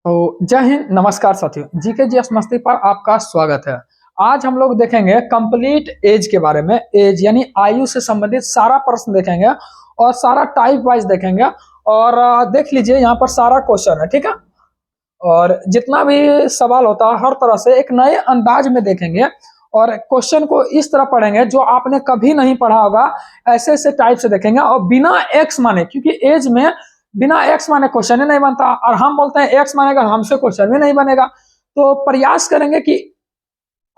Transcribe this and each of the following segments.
तो जय हिंद, नमस्कार साथियों। जीके जीएस मस्ती पर आपका स्वागत है। आज हम लोग देखेंगे कंप्लीट एज के बारे में। एज यानी आयु से संबंधित सारा प्रश्न देखेंगे और सारा टाइप वाइज देखेंगे। और देख लीजिए यहाँ पर सारा क्वेश्चन है, ठीक है। और जितना भी सवाल होता है हर तरह से एक नए अंदाज में देखेंगे और क्वेश्चन को इस तरह पढ़ेंगे जो आपने कभी नहीं पढ़ा होगा। ऐसे ऐसे टाइप से देखेंगे और बिना एक्स माने, क्योंकि एज में बिना एक्स माने क्वेश्चन ही नहीं बनता और हम बोलते हैं एक्स मानेगा, हमसे क्वेश्चन भी नहीं बनेगा। तो प्रयास करेंगे कि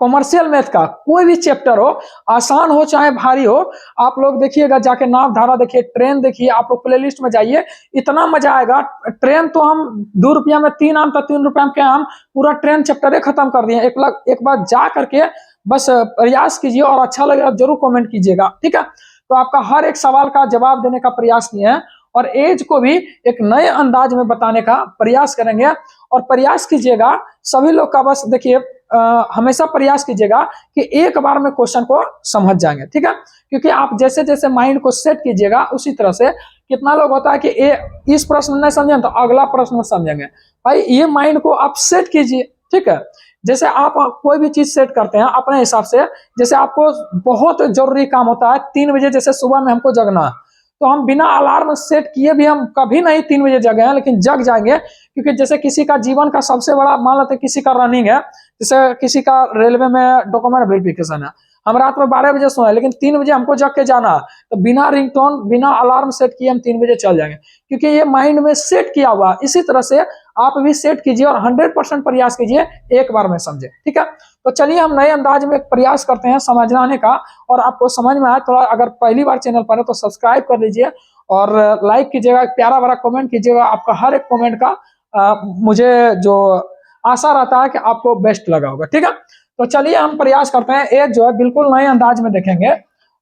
कॉमर्शियल मैथ का कोई भी चैप्टर हो, आसान हो चाहे भारी हो, आप लोग देखिएगा, जाके नाव धारा देखिए, ट्रेन देखिए, आप लोग प्लेलिस्ट में जाइए, इतना मजा आएगा। ट्रेन तो हम 2 रुपया में 3 आम था, 3 रुपया में क्या आम, पूरा ट्रेन चैप्टर ही खत्म कर दिए। एक बार जा करके बस प्रयास कीजिए और अच्छा लगेगा जरूर कमेंट कीजिएगा, ठीक है। तो आपका हर एक सवाल का जवाब देने का प्रयास किए हैं और एज को भी एक नए अंदाज में बताने का प्रयास करेंगे। और प्रयास कीजिएगा सभी लोग का, बस देखिए हमेशा प्रयास कीजिएगा कि एक बार में क्वेश्चन को समझ जाएंगे, ठीक है। क्योंकि आप जैसे जैसे माइंड को सेट कीजिएगा उसी तरह से, कितना लोग होता है कि इस प्रश्न नहीं समझे तो अगला प्रश्न समझेंगे। भाई ये माइंड को आप सेट कीजिए, ठीक है। जैसे आप कोई भी चीज सेट करते हैं अपने हिसाब से, जैसे आपको बहुत जरूरी काम होता है 3 बजे, जैसे सुबह में हमको जगना है, तो हम बिना अलार्म सेट किए भी हम कभी नहीं 3 बजे जगे हैं, लेकिन जग जाएंगे। क्योंकि जैसे किसी का जीवन का सबसे बड़ा, मान लेते हैं किसी का रनिंग है, जैसे किसी का रेलवे में डॉक्यूमेंट वेरिफिकेशन है, हम रात में 12 बजे सोए लेकिन 3 बजे हमको जग के जाना है, तो बिना रिंगटोन बिना अलार्म सेट किए हम 3 बजे चल जाएंगे, क्योंकि ये माइंड में सेट किया हुआ। इसी तरह से आप भी सेट कीजिए और 100% प्रयास कीजिए, एक बार में समझे, ठीक है। तो चलिए हम नए अंदाज में प्रयास करते हैं समझाने का, और आपको समझ में आए थोड़ा, अगर पहली बार चैनल पर है तो सब्सक्राइब कर लीजिए और लाइक कीजिएगा, प्यारा बड़ा कमेंट कीजिएगा। आपका हर एक कमेंट का मुझे जो आशा रहता है कि आपको बेस्ट लगा होगा, ठीक है। तो चलिए हम प्रयास करते हैं। एज जो है बिल्कुल नए अंदाज में देखेंगे।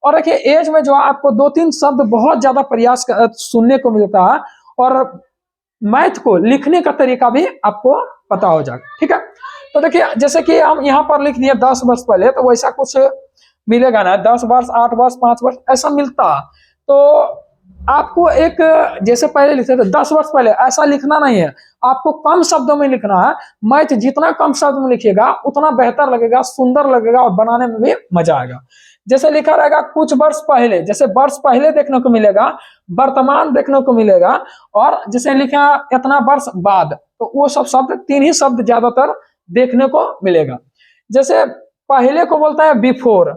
और देखिए एज में जो है आपको 2-3 शब्द बहुत ज्यादा प्रयास सुनने को मिलता है, और मैथ को लिखने का तरीका भी आपको पता हो जाएगा, ठीक है। तो देखिए जैसे कि हम यहाँ पर लिख दिए 10 वर्ष पहले, तो वैसा कुछ मिलेगा ना, 10 वर्ष, 8 वर्ष, 5 वर्ष ऐसा मिलता। तो आपको एक, जैसे पहले लिखते थे 10 वर्ष पहले, ऐसा लिखना नहीं है, आपको कम शब्दों में लिखना है। मैथ जितना कम शब्द में लिखिएगा उतना बेहतर लगेगा, सुंदर लगेगा और बनाने में भी मजा आएगा। जैसे लिखा रहेगा कुछ वर्ष पहले, जैसे वर्ष पहले देखने को मिलेगा, वर्तमान देखने को मिलेगा, और जैसे लिखा इतना वर्ष बाद, तो वो सब शब्द, 3 ही शब्द ज्यादातर देखने को मिलेगा। जैसे पहले को बोलता है बिफोर,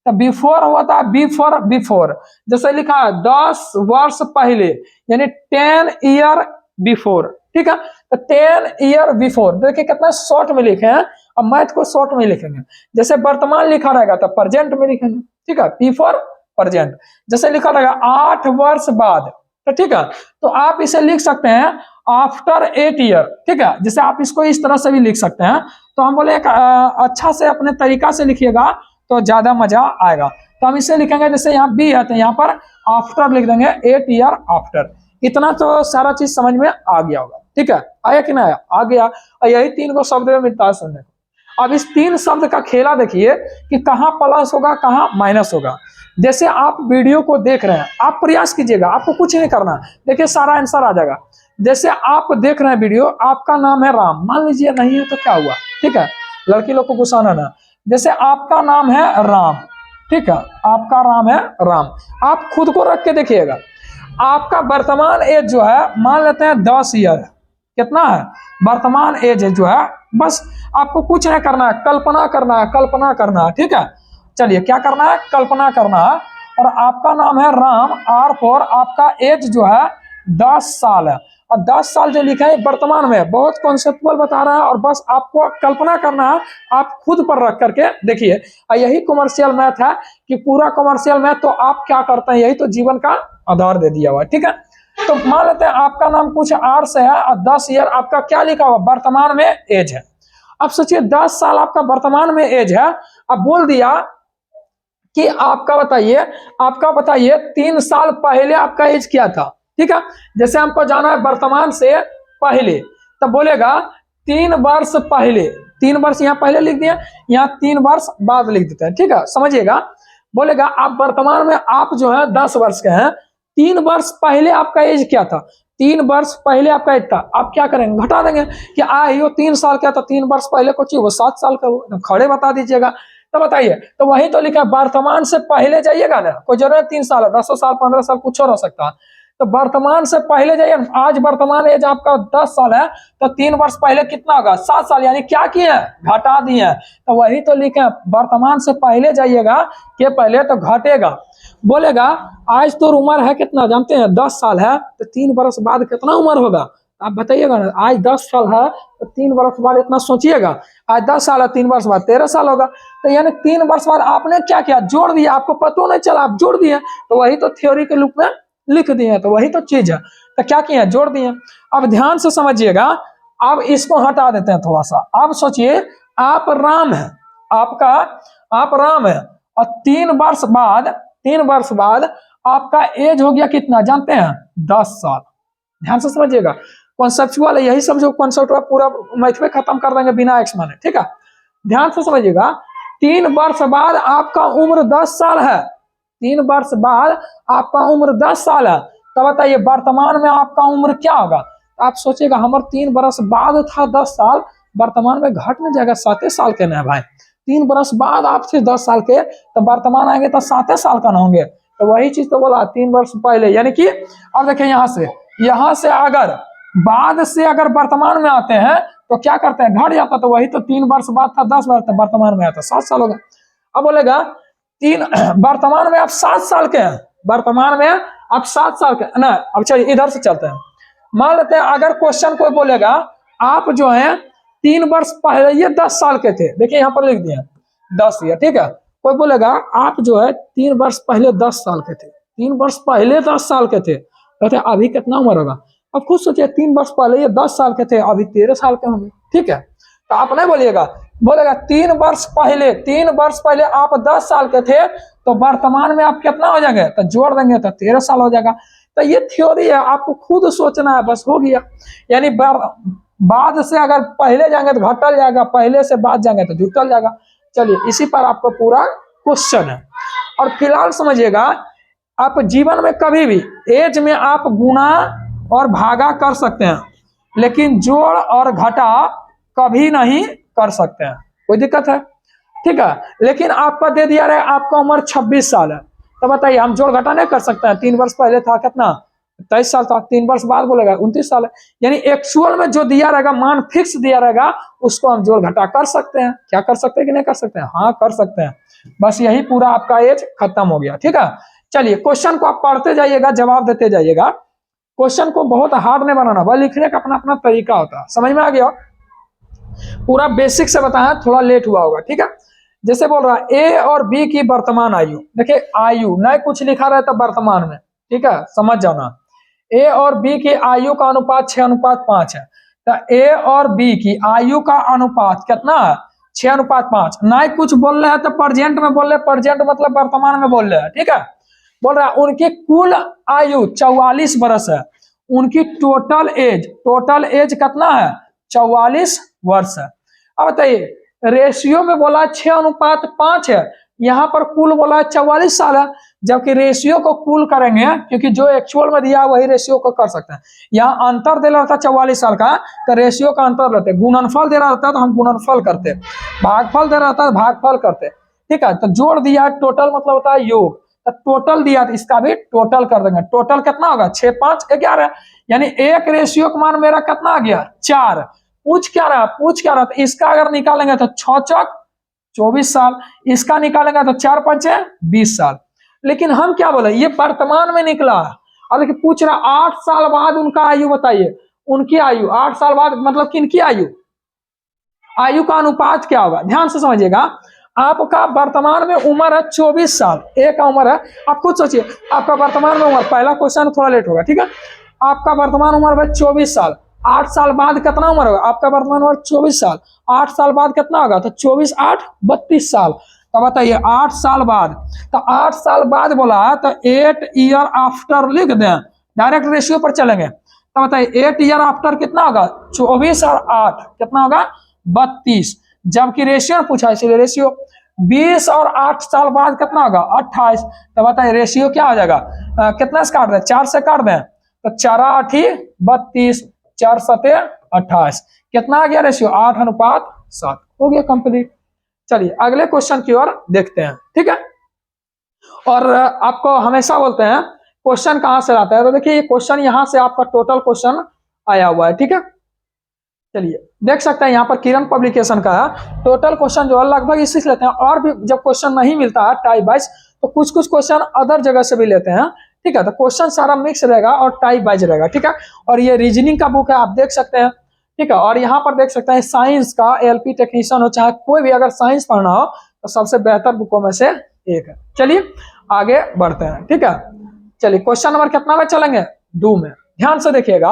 तो बिफोर होता है बिफोर, बिफोर। जैसे लिखा है 10 वर्ष पहले, यानी 10 ईयर बिफोर, ठीक है। तो 10 ईयर बिफोर, देखिए कितना शॉर्ट में लिखे हैं। अब मैथ को शॉर्ट में लिखेंगे। जैसे वर्तमान लिखा रहेगा तो प्रेजेंट में लिखेंगे, ठीक है, बिफोर प्रेजेंट। जैसे लिखा रहेगा 8 वर्ष बाद, तो ठीक है, तो आप इसे लिख सकते हैं आफ्टर 8 ईयर, ठीक है। जैसे आप इसको इस तरह से भी लिख सकते हैं। तो हम बोले अच्छा से अपने तरीका से लिखिएगा तो ज्यादा मजा आएगा। तो हम इसे लिखेंगे, जैसे यहाँ बी है तो यहाँ पर आफ्टर लिख देंगे, 8 ईयर आफ्टर। इतना तो सारा चीज समझ में आ गया होगा, ठीक है। आया कि ना आया? आ गया। और यही 3 को शब्द में मिलता है सुनने को। अब इस 3 शब्द का खेला देखिए कि कहाँ प्लस होगा, कहाँ माइनस होगा। जैसे आप वीडियो को देख रहे हैं, आप प्रयास कीजिएगा, आपको कुछ नहीं करना, देखिए सारा आंसर आ जाएगा। जैसे आप देख रहे हैं वीडियो, आपका नाम है राम, मान लीजिए नहीं है तो क्या हुआ, ठीक है, लड़की लोग को गुस्साना ना। जैसे आपका नाम है राम, ठीक है, आपका नाम है राम, आप खुद को रख के देखिएगा। आपका वर्तमान एज जो है मान लेते हैं 10 ईयर है, कितना है वर्तमान एज जो है, बस आपको कुछ नहीं करना है, कल्पना करना है, कल्पना करना है, ठीक है। चलिए क्या करना है, कल्पना करना है। और आपका नाम है राम, आर फॉर आपका एज जो है 10 साल है, और 10 साल जो लिखा है वर्तमान में, बहुत कॉन्सेप्चुअल बता रहा है, और बस आपको कल्पना करना है, आप खुद पर रख करके देखिए। यही कमर्शियल मैथ है कि पूरा कमर्शियल मैथ तो आप क्या करते हैं, यही तो जीवन का आधार दे दिया हुआ है, ठीक है। तो मान लेते हैं आपका नाम कुछ आर से है और 10 ईयर आपका क्या लिखा हुआ, वर्तमान में एज है। अब सोचिए 10 साल आपका वर्तमान में एज है, अब बोल दिया कि आपका बताइए 3 साल पहले आपका एज क्या था, ठीक है। जैसे हमको जाना है वर्तमान से पहले, तब बोलेगा 3 वर्ष पहले, 3 वर्ष यहाँ पहले लिख दिया, यहाँ 3 वर्ष बाद लिख देते हैं, ठीक है, समझिएगा। बोलेगा आप वर्तमान में आप जो है 10 वर्ष के हैं, 3 वर्ष पहले आपका एज क्या था, 3 वर्ष पहले आपका एज था, आप क्या करेंगे, घटा देंगे कि आयु 3 साल का, तो 3 वर्ष पहले को चाहिए वो 7 साल का, वो खड़े बता दीजिएगा। तो बताइए, तो वही तो लिखा है, वर्तमान से पहले जाइएगा ना, कोई जरूरत 3 साल है, 10 साल 15 साल कुछ और हो सकता है, तो वर्तमान से पहले जाइए। आज वर्तमान एज आपका 10 साल है, तो 3 वर्ष पहले कितना होगा, 7 साल, यानी क्या किए हैं, घटा दिए हैं। तो वही तो लिखे हैं, वर्तमान से पहले जाइएगा के पहले तो घटेगा। बोलेगा आज तो उम्र है कितना जानते हैं, 10 साल है, तो 3 वर्ष बाद कितना उम्र होगा, आप बताइएगा ना। आज 10 साल है तो 3 वर्ष बाद इतना सोचिएगा, आज 10 साल है 3 वर्ष बाद 13 साल होगा। तो यानी 3 वर्ष बाद आपने क्या किया, जोड़ दिया, आपको पता नहीं चला, आप जोड़ दिए, तो वही तो थ्योरी के रूप में लिख दिए, तो वही तो चीज है। तो क्या किया, जोड़ दिए। अब ध्यान से समझिएगा, अब इसको हटा देते हैं थोड़ा सा। अब सोचिए आप राम है, आप राम है, और 3 वर्ष बाद आपका एज हो गया कितना जानते हैं, 10 साल। ध्यान से समझिएगा, कॉन्सेप्चुअल है, यही समझो कॉन्सेप्ट पूरा मैथ में खत्म कर देंगे बिना एक्स माने, ठीक है। ध्यान से समझिएगा, 3 वर्ष बाद आपका उम्र 10 साल है, 3 वर्ष बाद आपका उम्र 10 साल है, तो बताइए वर्तमान में आपका उम्र क्या होगा। आप सोचिएगा हमारे 3 वर्ष बाद था 10 साल, वर्तमान में घट में जाएगा 7 साल के ना भाई। 3 वर्ष बाद आप थे 10 साल के, तो वर्तमान आएंगे तो 7 साल का ना होंगे। तो वही चीज तो बोला 3 वर्ष पहले, यानी कि अब देखिए यहाँ से अगर बाद से अगर वर्तमान में आते हैं तो क्या करते हैं, घट जाता, तो वही तो 3 वर्ष बाद था 10 वर्ष, वर्तमान में आता 7 साल होगा। अब बोलेगा वर्तमान में आप 7 साल के हैं, वर्तमान में आप 7 साल के ना। अब चलिए इधर से चलते हैं, मान लेते हैं अगर क्वेश्चन कोई बोलेगा आप जो है 3 वर्ष पहले ये 10 साल के थे, देखिए यहाँ पर लिख दिया 10 ईयर, ठीक है। कोई बोलेगा आप जो है 3 वर्ष पहले 10 साल के थे, 3 वर्ष पहले 10 साल के थे, कहते अभी कितना उम्र होगा। अब खुद सोचिए 3 वर्ष पहले ये 10 साल के थे, अभी 13 साल के होंगे, ठीक है। तो आप नहीं बोलिएगा, बोलेगा 3 वर्ष पहले आप 10 साल के थे, तो वर्तमान में आप कितना हो जाएंगे, तो जोड़ देंगे तो 13 साल हो जाएगा। तो ये थ्योरी है, आपको खुद सोचना है, बस हो गया। यानी बाद से अगर पहले जाएंगे तो घटल जाएगा, पहले से बाद जाएंगे तो जुटल जाएगा। चलिए इसी पर आपको पूरा क्वेश्चन है। और फिलहाल समझिएगा, आप जीवन में कभी भी एज में आप गुना और भागा कर सकते हैं, लेकिन जोड़ और घटा कभी नहीं कर सकते हैं, कोई दिक्कत है, ठीक है। लेकिन आपका दे दिया रहे आपका उम्र 26 साल है, तो बताइए हम जोड़ घटा नहीं कर सकते हैं। 3 वर्ष पहले था कितना, 23 साल था, 3 वर्ष बाद बोलेगा 29 साल है। यानी एक्चुअल में जो दिया रहेगा, मान फिक्स दिया रहेगा, उसको हम जोड़ घटा कर सकते हैं। क्या कर सकते हैं कि नहीं कर सकते हैं, हाँ कर सकते हैं। बस यही पूरा आपका एज खत्म हो गया, ठीक है। चलिए क्वेश्चन को आप पढ़ते जाइएगा, जवाब देते जाइएगा। क्वेश्चन को बहुत हार्ड नहीं बनाना, वह लिखने का अपना अपना तरीका होता है। समझ में आ गया, पूरा बेसिक से बताया, थोड़ा लेट हुआ होगा, ठीक है। जैसे बोल रहा है ए और बी की वर्तमान आयु, देखिए आयु नहीं कुछ लिखा रहता वर्तमान में, ठीक है, समझ जाना। ए और बी की आयु का अनुपात 6:5 है, तो ए और बी की आयु का अनुपात कितना है, 6:5। नहीं कुछ बोल रहे हैं तो प्रेजेंट में बोल रहे, प्रेजेंट मतलब वर्तमान में बोल रहे हैं, ठीक है। बोल रहा है उनकी कुल आयु 44 वर्ष है, उनकी टोटल एज कितना है, 44 वर्ष है। अब बताइए रेशियो में बोला 6:5 है, यहाँ पर कुल बोला 44 साल है, जबकि रेशियो को कुल करेंगे, क्योंकि जो एक्चुअल में दिया वही रेशियो को कर सकते हैं। यहाँ अंतर दे रहा था 44 साल का, तो रेशियो का अंतर लेते, गुणनफल दे रहा था तो हम गुणनफल करते, भागफल दे रहा था तो भागफल करते, ठीक है। तो जोड़ दिया, टोटल मतलब होता है योग, तो टोटल दिया तो इसका भी टोटल कर देंगे। टोटल कितना होगा, 6 5 11, यानी एक रेशियो का मान मेरा कितना आ गया, 4। पूछ क्या रहा, तो इसका अगर निकालेंगे तो 6 चौक 24 साल, इसका निकालेंगे तो 4 5 20 साल। लेकिन हम क्या बोले, ये वर्तमान में निकला है। और लेकिन पूछ रहा 8 साल बाद उनका आयु बताइए, उनकी आयु 8 साल बाद मतलब किनकी आयु का अनुपात क्या होगा। ध्यान से समझिएगा, आपका वर्तमान में उम्र है 24 साल, एक का उम्र है, आप खुद सोचिए आपका वर्तमान में उम्र, पहला क्वेश्चन थोड़ा लेट होगा, ठीक है। आपका वर्तमान उम्र है 24 साल, 8 साल बाद कितना उम्र होगा, आपका वर्तमान उम्र 24 साल, 8 साल बाद कितना होगा, तो 24 8 32 साल। तो बताइए 8 साल बाद, तो 8 साल बाद बोला तो 8 ईयर आफ्टर लिख दें, डायरेक्ट रेशियो पर चलेंगे। तो बताइए 8 ईयर आफ्टर कितना होगा, 24 और 8 कितना होगा, 32। जबकि रेशियो पूछा, इसलिए रेशियो 20 और 8 साल बाद कितना होगा, 28। तो बताइए रेशियो क्या हो जाएगा, कितना से काट दें, 4 से काट दें, तो 4×8 = 32, 4×7 = 28। कितना आ गया रेशियो? 8:7 हो गया कंप्लीट। चलिए अगले क्वेश्चन की ओर देखते हैं, ठीक है। और आपको हमेशा बोलते हैं क्वेश्चन कहां से आता है, तो देखिए ये क्वेश्चन यहां से आपका टोटल क्वेश्चन आया हुआ है, ठीक है। चलिए देख सकते हैं यहाँ पर किरण पब्लिकेशन का है टोटल क्वेश्चन जो है लगभग इसी से लेते हैं, और भी जब क्वेश्चन नहीं मिलता है टाइप वाइज तो कुछ कुछ क्वेश्चन अदर जगह से भी लेते हैं, ठीक है। तो क्वेश्चन सारा मिक्स रहेगा और टाइप वाइज रहेगा, ठीक है। और ये रीजनिंग का बुक है, आप देख सकते हैं, ठीक है। और यहाँ पर देख सकते हैं साइंस का एलपी टेक्नीशियन हो चाहे कोई भी अगर साइंस पढ़ना हो तो सबसे बेहतर बुकों में से एक है। चलिए आगे बढ़ते हैं, ठीक है। चलिए क्वेश्चन नंबर कितना में चलेंगे? 2 में। ध्यान से देखिएगा,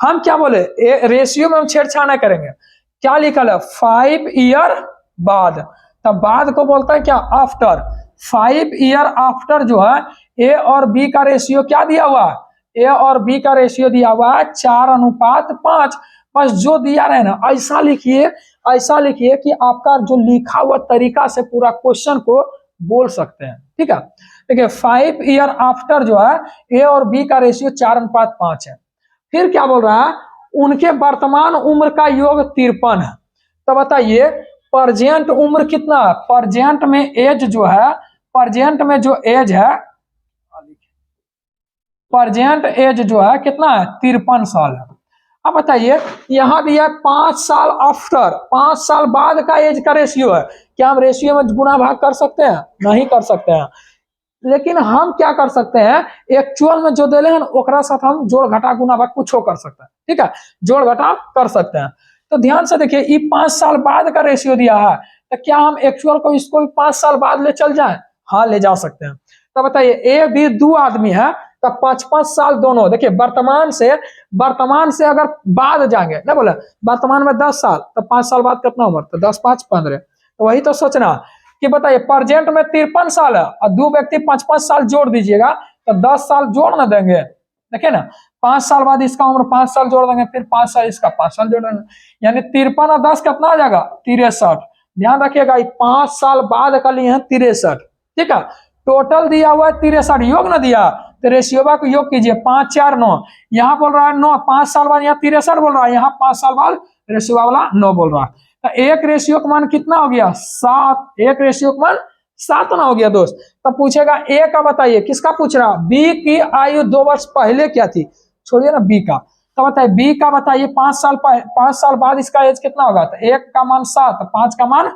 हम क्या बोले, रेशियो में हम छेड़छाड़ नहीं करेंगे। क्या लिखल है? 5 ईयर बाद, तब बाद को बोलता है क्या? आफ्टर। 5 ईयर आफ्टर जो है ए और बी का रेशियो क्या दिया हुआ है? ए और बी का रेशियो दिया हुआ है 4:5। बस जो दिया रहे ना ऐसा लिखिए, ऐसा लिखिए कि आपका जो लिखा हुआ तरीका से पूरा क्वेश्चन को बोल सकते हैं, ठीक है। देखिए 5 ईयर आफ्टर जो है ए और बी का रेशियो 4:5 है। फिर क्या बोल रहा है? उनके वर्तमान उम्र का योग 53 है। तो बताइए प्रेजेंट उम्र कितना है? प्रेजेंट में एज जो है, प्रेजेंट में जो एज है, प्रेजेंट एज जो है कितना है? 53 साल है। अब बताइए यहां दिया 5 साल आफ्टर, 5 साल बाद का एज का रेशियो है। क्या हम रेशियो में गुणा भाग कर सकते हैं? नहीं कर सकते हैं। लेकिन हम क्या कर सकते हैं, एक्चुअल में जो दिले हैं ओकरा साथ हम जोड़ घटा गुना भाग कुछ कर सकते हैं, ठीक है। जोड़ घटा कर सकते हैं। तो ध्यान से देखिए ये 5 साल बाद का रेशियो दिया है, तो क्या हम एक्चुअल को इसको भी 5 साल बाद ले चल जाए? हाँ ले जा सकते हैं। तो बताइए ए बी 2 आदमी है, तो 5-5 साल दोनों। देखिए वर्तमान से अगर बाद जाएंगे ना, बोले वर्तमान में 10 साल, तो 5 साल बाद कितना उम्र? तो 10×5 = 15। तो वही तो सोचना कि बताइए प्रेजेंट में 53 साल है और 2 व्यक्ति 5-5 साल जोड़ दीजिएगा तो 10 साल जोड़ ना देंगे। देखिए ना 5 साल बाद इसका उम्र 5 साल जोड़ देंगे, फिर 5 साल इसका 5 साल जोड़ देंगे, यानी 53 और 10 कितना आ जाएगा? 63। ध्यान रखिएगा 5 साल बाद का लिए हैं 63, ठीक है। टोटल दिया हुआ है 63, योग ना दिया तो रेशियोबा को योग कीजिए, 5 4 9। यहाँ बोल रहा है 9, 5 साल बाद यहाँ 63 बोल रहा है, यहाँ 5 साल बाद रेशियोबा वाला 9 बोल रहा है। तो एक रेशियो का मान कितना हो गया? 7। एक रेशियो का मान 7 ना हो गया दोस्त। तब पूछेगा ए का बताइए, किसका पूछ रहा? बी की आयु 2 वर्ष पहले क्या थी? छोड़िए ना बी का, तो बताइए बी का बताइए 5 साल बाद इसका एज कितना होगा? तो 1 का मान 7, 5 का मान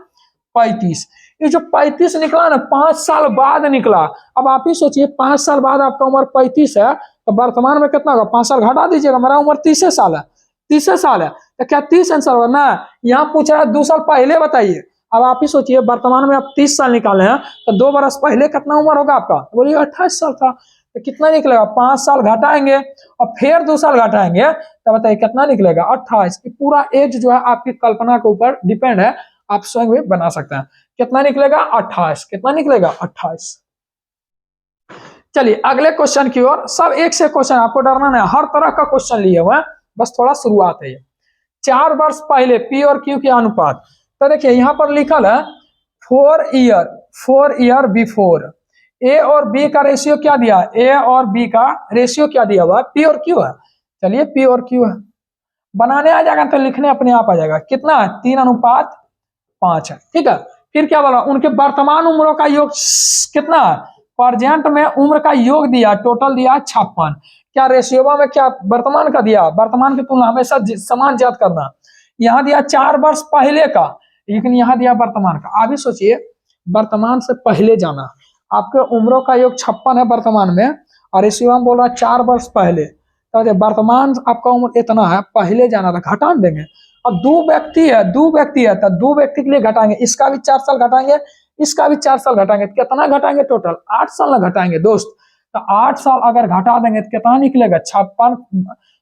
35। ये जो 35 निकला ना 5 साल बाद निकला। अब आप ही सोचिए 5 साल बाद आपका उम्र 35 है तो वर्तमान में कितना होगा? 5 साल घटा दीजिएगा, मेरा उम्र 30 साल है, 30 साल है, तो क्या 30 आंसर होगा ना? यहाँ पूछ रहा है 2 साल पहले बताइए। अब आप ही सोचिए वर्तमान में आप 30 साल निकाले हैं तो 2 बरस पहले कितना उम्र होगा आपका? बोलिए 28 साल था। तो कितना निकलेगा? 5 साल घटाएंगे और फिर 2 साल घटाएंगे तो बताइए कितना निकलेगा? 28। पूरा एज जो है आपकी कल्पना के ऊपर डिपेंड है, आप स्वयं भी बना सकते हैं। कितना निकलेगा? 28। कितना निकलेगा? 28। चलिए अगले क्वेश्चन की ओर। सब एक से क्वेश्चन, आपको डरना नहीं, हर तरह का क्वेश्चन लिए हुए हैं, बस थोड़ा शुरुआत है। 4 वर्ष पहले पी और क्यू के अनुपात। तो देखिए यहाँ पर लिखल है 4 ईयर बिफोर। ए और बी का रेशियो क्या दिया? ए और बी का रेशियो क्या दिया हुआ? पी और क्यू है। चलिए पी और क्यू है, बनाने आ जाएगा तो लिखने अपने आप आ जाएगा। कितना है? 3:5 है, ठीक है। फिर क्या बोला? उनके वर्तमान उम्रों का योग कितना है? प्रेजेंट में उम्र का योग दिया, टोटल दिया 56। क्या रेशियोवा में क्या वर्तमान का दिया? वर्तमान की तुलना हमेशा समान ज्ञात करना। यहाँ दिया 4 वर्ष पहले का, लेकिन यहाँ दिया वर्तमान का। आप भी सोचिए वर्तमान से पहले जाना, आपके उम्रों का योग 56 है वर्तमान में, और रेशियोवा में बोल रहा है 4 वर्ष पहले। तो वर्तमान आपका उम्र इतना है, पहले जाना था, घटा देंगे। और 2 व्यक्ति है तो 2 व्यक्ति के लिए घटाएंगे, इसका भी 4 साल घटाएंगे, इसका भी 4 साल घटाएंगे, कितना घटाएंगे? टोटल 8 साल ना घटाएंगे दोस्त। तो 8 साल अगर घटा देंगे तो कितना निकलेगा? 56,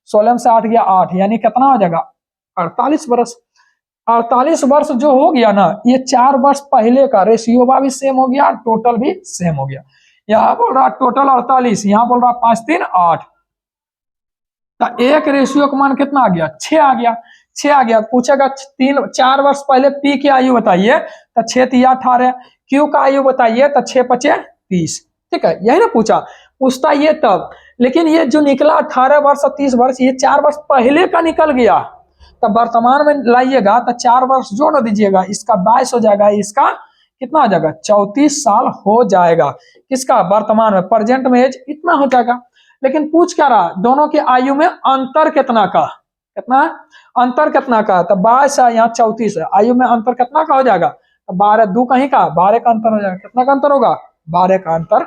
16 से 8 गया 8, यानी कितना हो जाएगा? 48 वर्ष। 48 वर्ष जो हो गया ना, ये 4 वर्ष पहले का रेशियोवा भी सेम हो गया, टोटल भी सेम हो गया। यहाँ बोल रहा टोटल 48, यहाँ बोल रहा 5 3 8। तो एक रेशियो का मान कितना आ गया? 6 आ गया। 6 आ गया। पूछेगा 4 वर्ष पहले पी की आयु बताइए, तो 6 3 18। क्यू का आयु बताइए, तो 6 5 30, ठीक है। यही ना पूछा। पूछता ये तब, लेकिन ये जो निकला 18 वर्ष और 30 वर्ष, ये 4 वर्ष पहले का निकल गया, तब वर्तमान में लाइएगा तो 4 वर्ष जोड़ दीजिएगा, इसका 22 हो जाएगा, इसका कितना हो जाएगा 34 साल हो जाएगा। किसका? वर्तमान में, प्रेजेंट में एज इतना हो जाएगा। लेकिन पूछ क्या रहा, दोनों की आयु में अंतर कितना का, कितना अंतर कितना का, तो 22 है, यहाँ 34 है, आयु में अंतर कितना का हो जाएगा, तो 12 दो कहीं का 12 का अंतर हो जाएगा। कितना का अंतर होगा? 12 का अंतर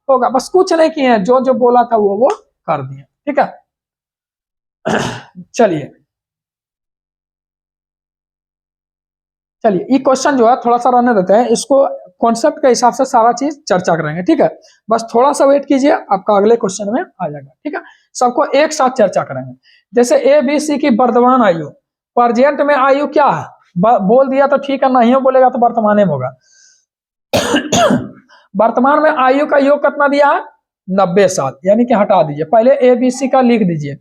होगा। बस कुछ नहीं किए हैं, जो जो बोला था वो कर दिए। ठीक है, चलिए ये क्वेश्चन जो है थोड़ा सा रहने देते हैं, इसको कॉन्सेप्ट के हिसाब से सारा चीज चर्चा करेंगे। ठीक है, बस थोड़ा सा वेट कीजिए, आपका अगले क्वेश्चन में आ जाएगा। ठीक है, सबको एक साथ चर्चा करेंगे। जैसे ए बी सी की वर्तमान आयु, प्रेजेंट में आयु क्या है, बोल दिया तो ठीक है, नहीं बोलेगा तो वर्तमान में होगा। वर्तमान में आयु का योग कितना दिया है? 90 साल, यानी कि हटा दीजिए, पहले ए बी सी का लिख दीजिए।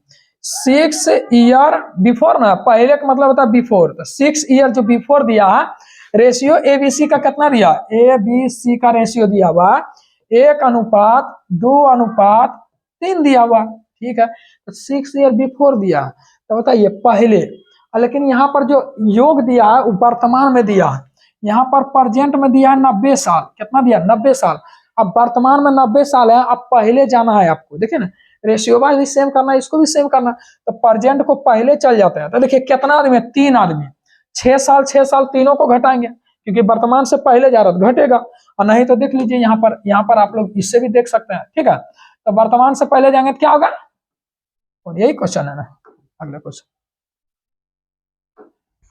6 ईयर बिफोर ना, पहले का मतलब होता है बिफोर, तो 6 ईयर जो बिफोर दिया है, रेशियो ए बी सी का कितना दिया, ए बी सी का रेशियो दिया हुआ 1:2:3 दिया हुआ। ठीक है, तो 6 ईयर बिफोर दिया, तो बताइए पहले, लेकिन यहाँ पर जो योग दिया है वो वर्तमान में दिया है, यहाँ पर प्रेजेंट में दिया है 90 साल। कितना दिया? 90 साल। अब वर्तमान में 90 साल है, अब पहले जाना है आपको, देखिए ना, रेशियो भी सेम करना है, इसको भी सेम करना है, तो प्रेजेंट को पहले चल जाता है। तो देखिए कितना आदमी है, 3 आदमी, 6 साल 6 साल तीनों को घटाएंगे, क्योंकि वर्तमान से पहले जा रहा है घटेगा, और नहीं तो देख लीजिए यहाँ पर आप लोग इससे भी देख सकते हैं। ठीक है, तो वर्तमान से पहले जाएंगे तो क्या होगा, और यही क्वेश्चन है ना, अगला क्वेश्चन।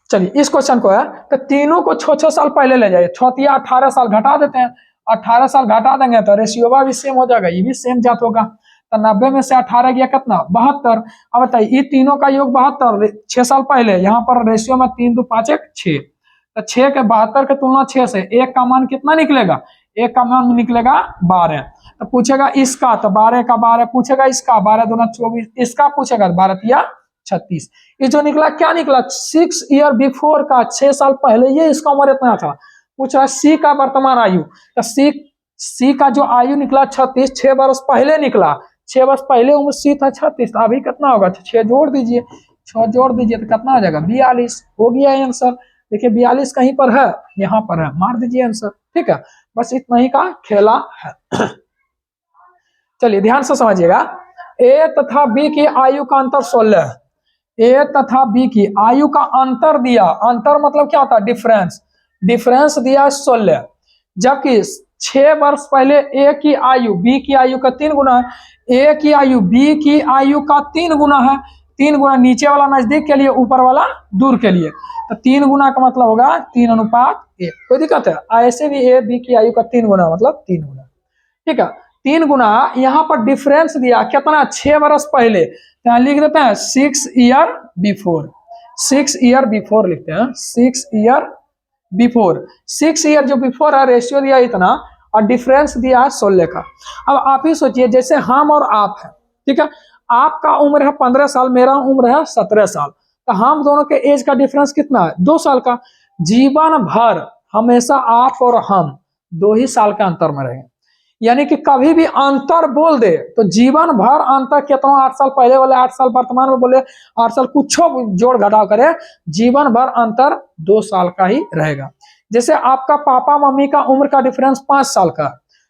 चलिए इस क्वेश्चन को है, तो तीनों को 6 साल पहले ले जाइए, 18 साल घटा देते हैं, 18 साल घटा देंगे तो रेशियो भी सेम हो जाएगा, ये भी सेम जात होगा। तो 90 में से 18 गया कितना? 72। अब बताइए ये तीनों का योग 72, 6 साल पहले, यहाँ पर रेशियो में 3 2 5 1 6, तो 6 के 72 के तुलना 6 से एक का मान कितना निकलेगा? एक का मान निकलेगा 12। तो पूछेगा इसका, तो 12 का 12 पूछेगा, इसका 12 दूना 24, इसका पूछेगा 12 या 36। ये जो निकला क्या निकला? 6 ईयर बिफोर का, 6 साल पहले, ये इसका उम्र इतना था। पूछा सी का वर्तमान आयु, तो सी का जो आयु निकला 36, 6 वर्ष पहले निकला, 6 वर्ष पहले उम्र सी था 36, तो अभी कितना होगा? 6 जोड़ दीजिए, 6 जोड़ दीजिए तो कितना हो जाएगा? 42 हो गया आंसर। देखिए 42 कहीं पर है, यहाँ पर है, मार दीजिए आंसर। ठीक है, बस इतना ही का खेला है। चलिए ध्यान से समझिएगा, ए तथा बी की आयु का अंतर 16 है। ए तथा बी की आयु का अंतर दिया, अंतर मतलब क्या होता है? डिफरेंस, डिफरेंस दिया 16, जबकि 6 वर्ष पहले ए की आयु बी की आयु का 3 गुना है, ए की आयु बी की आयु का 3 गुना है। 3 गुना, नीचे वाला नजदीक के लिए, ऊपर वाला दूर के लिए, तो 3 गुना का मतलब होगा 3:1। कोई दिक्कत है? ऐसे भी ए बी की आयु का 3 गुना मतलब 3 गुना। ठीक है, 3 गुना, यहाँ पर डिफरेंस दिया कितना? 6 वर्ष पहले, यहाँ लिख देते हैं 6 ईयर बिफोर, 6 ईयर बिफोर लिखते हैं, 6 ईयर बिफोर, 6 ईयर जो बिफोर है, रेशियो दिया इतना, और डिफरेंस दिया है 16 का। अब आप ही सोचिए, जैसे हम और आप है, ठीक है, आपका उम्र है 15 साल, मेरा उम्र है 17 साल, तो हम दोनों के एज का डिफरेंस कितना है? 2 साल का। जीवन भर हमेशा आप और हम 2 ही साल के अंतर में रहेंगे, यानी कि कभी भी अंतर बोल दे तो जीवन भर अंतर कितना? 8 साल पहले वाले 8 साल वर्तमान में बोले 8 साल, कुछ जोड़ घटाव करे, जीवन भर अंतर 2 साल का ही रहेगा। जैसे आपका पापा मम्मी का उम्र का डिफरेंस 5 साल का,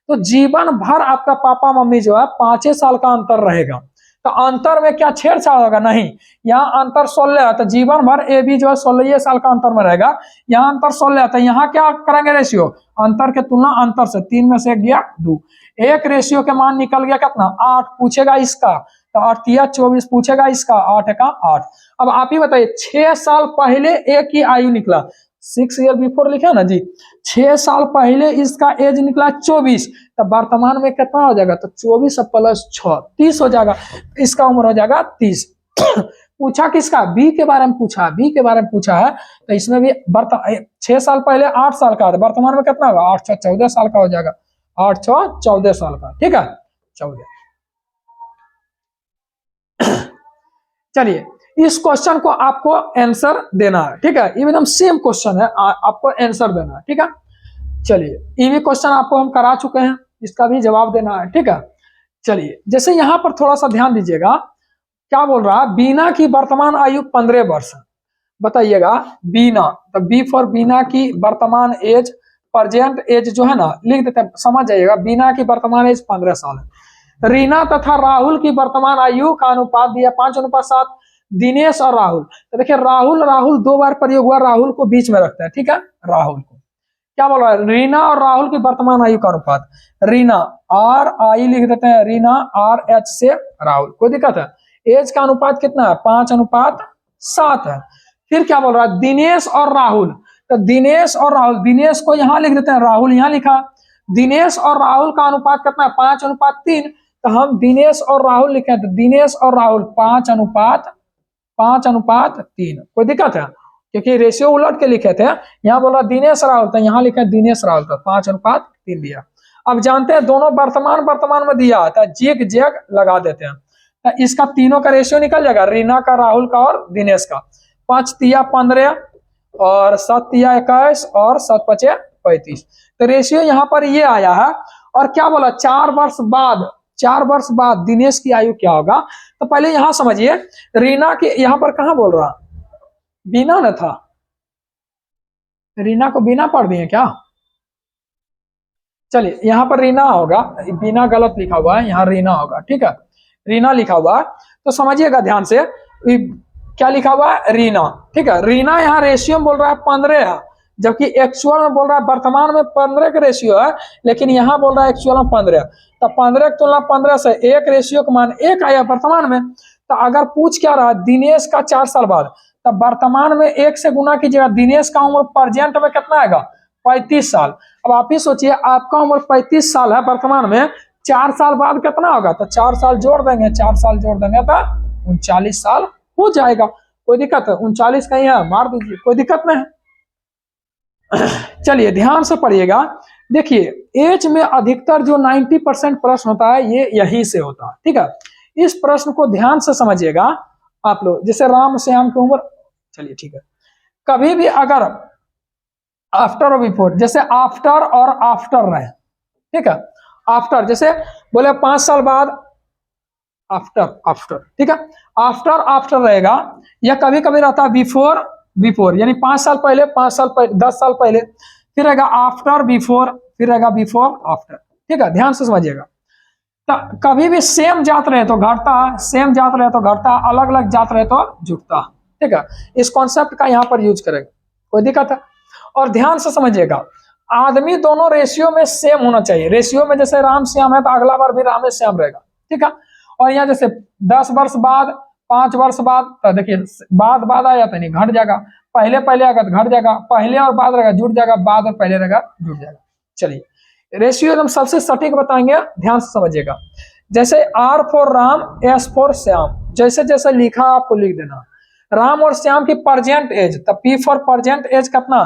तो जीवन भर आपका पापा मम्मी जो है 5 साल का अंतर रहेगा। तो अंतर में क्या छेड़छाड़ होगा? नहीं। यहाँ अंतर 16 है, तो जीवन भर ए बी जो है 16 साल का अंतर में रहेगा। यहाँ अंतर 16 है, तो यहाँ क्या करेंगे? रेशियो, अंतर के तुलना अंतर से, 3 में से 1 गया 2, एक रेशियो के मान निकल गया कितना? 8 पूछेगा इसका, तो 8 या 24 पूछेगा इसका, 8 का 8। अब आप ही बताइए, 6 साल पहले एक ही आयु निकला, 6 ईयर बिफोर लिखा ना जी, 6 साल पहले इसका एज निकला 24, तब वर्तमान में कितना हो जाएगा? तो 24 प्लस 6 30 हो जाएगा, इसका उम्र हो जाएगा 30। पूछा किसका? बी के बारे में पूछा, बी के बारे में पूछा है, तो इसमें भी 6 साल पहले 8 साल का, वर्तमान में कितना होगा? 8 6 14 साल का हो जाएगा, 8 6 14 साल का। ठीक है, 14। चलिए इस क्वेश्चन को आपको आंसर देना है। ठीक है, ये एकदम सेम क्वेश्चन है, आपको आंसर देना है। ठीक है, चलिए ये भी क्वेश्चन आपको हम करा चुके हैं, इसका भी जवाब देना है। ठीक है, चलिए जैसे यहाँ पर थोड़ा सा ध्यान दीजिएगा, क्या बोल रहा है, बीना की वर्तमान आयु 15 वर्ष। बताइएगा बीना, तो बी फॉर बीना की वर्तमान एज, प्रेजेंट एज जो है ना लिख देते हैं, समझ जाइएगा। बीना की वर्तमान एज 15 साल है। रीना तथा राहुल की वर्तमान आयु का अनुपात दिया 5:7। दिनेश और राहुल, तो देखिए राहुल राहुल 2 बार प्रयोग हुआ, राहुल को बीच में रखते हैं, ठीक है। राहुल को क्या बोल रहा है, रीना और राहुल की वर्तमान आयु का अनुपात, रीना आर आई लिख देते हैं, रीना आर एच से राहुल, कोई दिक्कत है। एज का अनुपात कितना है, 5:7 है। फिर क्या बोल रहा है, दिनेश और राहुल, तो दिनेश और राहुल, दिनेश को यहां लिख देते हैं, राहुल यहां लिखा। दिनेश और राहुल का अनुपात कितना है, 5:3। तो हम दिनेश और राहुल लिखे, तो दिनेश और राहुल 5:3। कोई दिक्कत है, क्योंकि रेशियो उलट के लिखे थे, यहाँ बोला दिनेश राहुल, तो यहाँ लिखा दिनेश राहुल, तो 5:3 दिया। अब जानते हैं दोनों वर्तमान वर्तमान में दिया था, जेक जेक लगा देते हैं, तो इसका तीनों का रेशियो निकल जाएगा, रीना का, राहुल का और दिनेश का। 5 तिया 15 और 7 तिया 21 और 7 पचे 35। तो रेशियो यहाँ पर ये आया है। और क्या बोला, 4 वर्ष बाद दिनेश की आयु क्या होगा। तो पहले यहां समझिए, रीना की यहाँ पर कहां बोल रहा, बीना न था, रीना को बीना पढ़ दिए क्या। चलिए यहाँ पर रीना होगा, बीना गलत लिखा हुआ है, यहाँ रीना होगा, ठीक है। रीना लिखा हुआ है, तो समझिएगा ध्यान से, क्या लिखा हुआ है, रीना, ठीक है। रीना यहाँ रेशियो में बोल रहा है 15 है, जबकि एक्चुअल में बोल रहा है वर्तमान में 15 का रेशियो है, लेकिन यहाँ बोल रहा है एक्चुअल में 15। तो 15 की तुलना 15 से एक रेशियो का मान 1 आया वर्तमान में। तो अगर पूछ क्या रहा, दिनेश का 4 साल बाद, तब वर्तमान में 1 से गुना कीजिएगा, दिनेश का उम्र प्रेजेंट में कितना आएगा, 35 साल। अब आप ही सोचिए, आपका उम्र 35 साल है वर्तमान में, 4 साल बाद कितना होगा, तो 4 साल जोड़ देंगे, 4 साल जोड़ देंगे तो 39 साल हो जाएगा। कोई दिक्कत है, 39 कहीं है मार दीजिए, कोई दिक्कत नहीं है। चलिए ध्यान से पढ़िएगा, देखिए एज में अधिकतर जो 90% प्रश्न होता है ये यही से होता है, ठीक है। इस प्रश्न को ध्यान से समझिएगा आप लोग, जैसे राम श्याम की उम्र, चलिए ठीक है, कभी भी अगर आफ्टर और बिफोर, जैसे आफ्टर और आफ्टर रहे, ठीक है। आफ्टर जैसे बोले 5 साल बाद, आफ्टर, ठीक है, आफ्टर रहेगा, या कभी कभी रहता है बिफोर, यानी 5 साल पहले, 5 साल पहले, 10 साल पहले, फिर रहेगा आफ्टर बिफोर, फिर रहेगा बिफोर आफ्टर, ठीक है। ध्यान से समझिएगा, तो कभी भी सेम जात रहे तो घटता, सेम जात रहे तो घटता, अलग अलग जात रहे तो जुटता, ठीक है। इस कॉन्सेप्ट का यहाँ पर यूज करेगा, कोई दिक्कत है। और ध्यान से समझिएगा, आदमी दोनों रेशियो में सेम होना चाहिए। रेशियो में जैसे राम श्याम है, तो अगला बार भी राम श्याम रहेगा, ठीक है। और यहाँ जैसे 10 वर्ष बाद, 5 वर्ष बाद, तो देखिए बाद आया तो नहीं, घट जाएगा, पहले आएगा तो घट जाएगा, पहले और बाद रहेगा जुट जाएगा, बाद और पहले रहेगा जुट जाएगा। चलिए रेशियो हम सबसे सटीक बताएंगे, ध्यान से समझिएगा। जैसे R for Ram, S for Shyam, जैसे जैसे लिखा आपको लिख देना। राम और श्याम की प्रेजेंट एज, तो P फॉर प्रेजेंट एज कितना,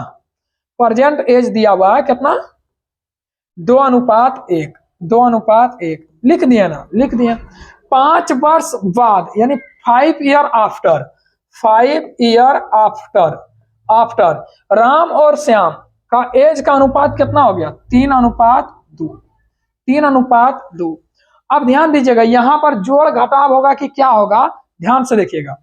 प्रेजेंट एज दिया हुआ है कितना, 2:1, 2:1 लिख दिया ना, लिख दिया। 5 वर्ष बाद यानी 5 year after, 5 year after Ram और श्याम का एज का अनुपात कितना हो गया, 3:2, 3:2। अब ध्यान दीजिएगा, यहां पर जोड़ घटाव होगा कि क्या होगा, ध्यान से देखिएगा।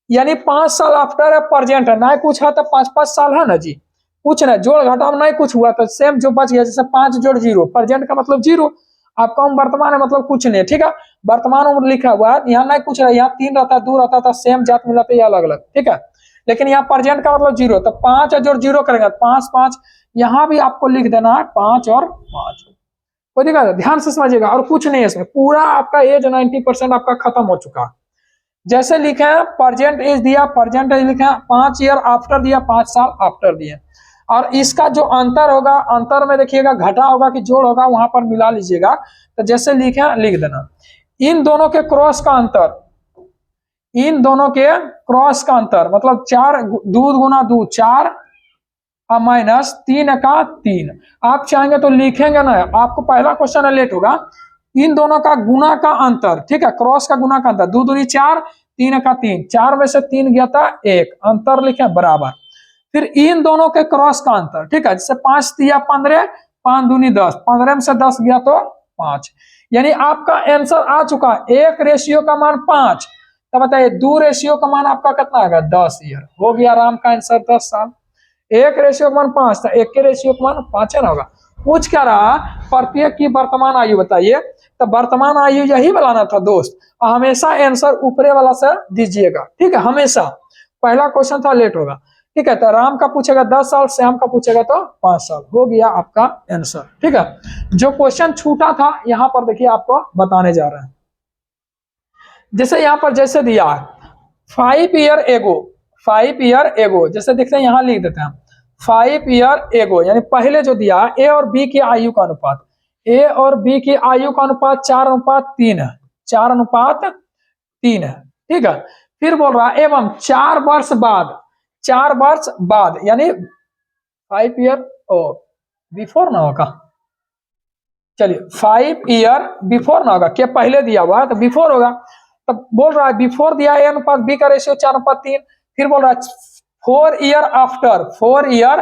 यानी 5 साल आफ्टर है, प्रेजेंट है, ना कुछ है तो 5-5 साल है ना जी, कुछ ना जोड़ घटाव नहीं कुछ हुआ तो सेम जो बच गया, जैसे 5 जोड़ 0, प्रेजेंट का मतलब 0, आपका उम्र वर्तमान है मतलब कुछ नहीं, ठीक है। वर्तमान उम्र लिखा हुआ है, यहाँ नहीं कुछ रहा, यहाँ 3 रहता है, 2 रहता था, सेम जात मिला तो ये अलग अलग, ठीक है। लेकिन यहाँ प्रेजेंट का मतलब 0, तो 5 जोड़ 0 करेंगे 5, यहाँ भी आपको लिख देना है 5 और 5, कोई दिक्कत है, ध्यान से समझिएगा। और कुछ नहीं है इसमें, पूरा आपका एज 90% आपका खत्म हो चुका है। जैसे लिखे हैं प्रेजेंट एज दिया, प्रेजेंट एज लिखे 5 ईयर आफ्टर दिया, 5 साल आफ्टर दिए। और इसका जो अंतर होगा, अंतर में देखिएगा घटा होगा कि जोड़ होगा, वहां पर मिला लीजिएगा। तो जैसे लिखे लिख देना, इन दोनों के क्रॉस का अंतर, इन दोनों के क्रॉस का अंतर मतलब 4 दूध गुना दूध 4 माइनस 3 का 3। आप चाहेंगे तो लिखेंगे ना, आपको पहला क्वेश्चन लेट होगा, इन दोनों का गुना का अंतर, ठीक है, क्रॉस का गुना का अंतर, 2 दूनी 4, 3 का 3, 4 में से 3 गया था 1, अंतर लिखे बराबर। फिर इन दोनों के क्रॉस का अंतर, ठीक है, जैसे 5 तिया 15, 5 दूनी 10, 15 में से 10 गया तो 5, यानी आपका आंसर आ चुका है 1 का मान 5। तो बताइए 2 का मान आपका कितना आएगा 10 ईयर। हो गया राम का आंसर 10 साल। 1 का मान 5 था, 1 के रेशियो का मान 5 है ना होगा। पूछ क्या रहा प्रत्येक की वर्तमान आयु बताइए, तो वर्तमान आयु यही बनाना था दोस्त। हमेशा आंसर ऊपरे वाला से दीजिएगा, ठीक है, हमेशा। पहला क्वेश्चन था लेट होगा, ठीक है। तो राम का पूछेगा 10 साल, श्याम का पूछेगा तो 5 साल। हो गया आपका आंसर, ठीक है। जो क्वेश्चन छूटा था यहाँ पर देखिए आपको बताने जा रहे हैं। जैसे यहाँ पर जैसे दिया है 5 ईयर एगो, 5 ईयर एगो, जैसे देखते हैं यहाँ लिख देते हैं 5 ईयर एगो, यानी पहले जो दिया ए और बी की आयु का अनुपात, ए और बी की आयु का अनुपात 4:3 है, 4:3 है, ठीक है। फिर बोल रहा है एवं 4 वर्ष बाद, 4 वर्ष बाद, यानी 5 ईयर बिफोर ना होगा, चलिए 5 ईयर बिफोर ना होगा, क्या पहले दिया हुआ है तो बिफोर होगा। तब बोल रहा है बिफोर दिया ए अनुपात बी का रेशियो 4:3। फिर बोल रहा है 4 year after, 4 year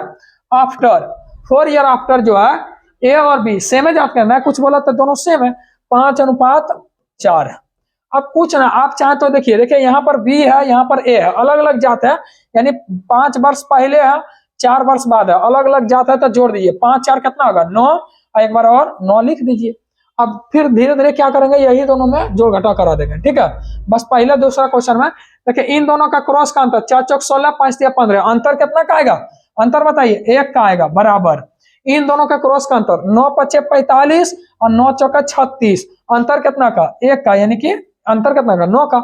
after, 4 year after जो है ए और बी सेम है जाते हैं, मैं कुछ बोला तो दोनों सेम है, 5:4 है। अब कुछ ना आप चाहे तो देखिए, देखिए यहाँ पर बी है, यहाँ पर ए है, अलग अलग जात है, यानी 5 वर्ष पहले है 4 वर्ष बाद है, अलग अलग जात है तो जोड़ दीजिए, 5 4 कितना होगा 9, एक बार और 9 लिख दीजिए। अब फिर धीरे धीरे क्या करेंगे, यही दोनों में जोड़ घटा करा देंगे, ठीक है। बस पहले दूसरा क्वेश्चन में देखिए इन दोनों का क्रॉस का अंतर 4 चौक 16, 5 तिया 15, अंतर कितना का आएगा, अंतर बताइए 1 का आएगा, बराबर। इन दोनों का क्रॉस का अंतर 9 5 45 और 9 चौका 36, अंतर कितना का 1 का, यानी कि अंतर कितना का 9 का।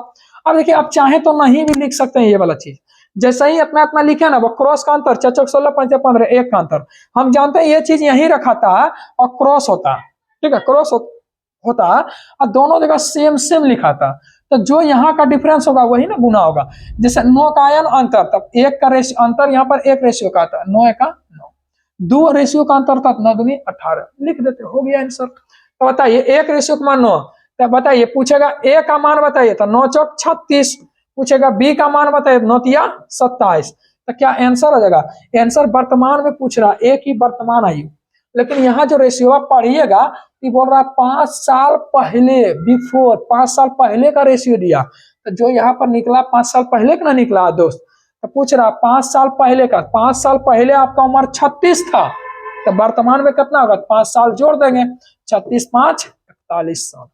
अब देखिए आप चाहे तो नहीं भी लिख सकते हैं ये वाला चीज, जैसे ही अपना अपना लिखे ना वो क्रॉस का अंतर 4 चौक 16, 5 तिया 15, 1 का अंतर, हम जानते हैं ये चीज यही रखा था और क्रॉस होता है, ठीक है, क्रॉस होता है और दोनों जगह सेम सेम लिखा था, तो जो यहाँ का डिफरेंस होगा वही ना गुना होगा। जैसे 9 का आया ना अंतर, तब 1 का रेशियो अंतर यहाँ पर 1 रेशियो का था, 9 का 9, 2 रेशियो का अंतर था 9 दूनी 18, लिख देते, हो गया आंसर। तो बताइए 1 रेशियो का मान 9, तो बताइए पूछेगा ए का मान बताइए तो 9 चौक 36, पूछेगा बी का मान बताइए 9 तिया 27, तो क्या आंसर हो जाएगा। आंसर वर्तमान में पूछ रहा है, ए की वर्तमान आयु, लेकिन यहाँ जो रेशियो आप पढ़िएगा बोल रहा है 5 साल पहले, बिफोर, 5 साल पहले का रेशियो दिया, तो जो यहाँ पर निकला 5 साल पहले का ना निकला दोस्त, तो पूछ रहा 5 साल पहले का, 5 साल पहले आपका उम्र 36 था, तो वर्तमान में कितना होगा, 5 साल जोड़ देंगे, 36 5 41 साल,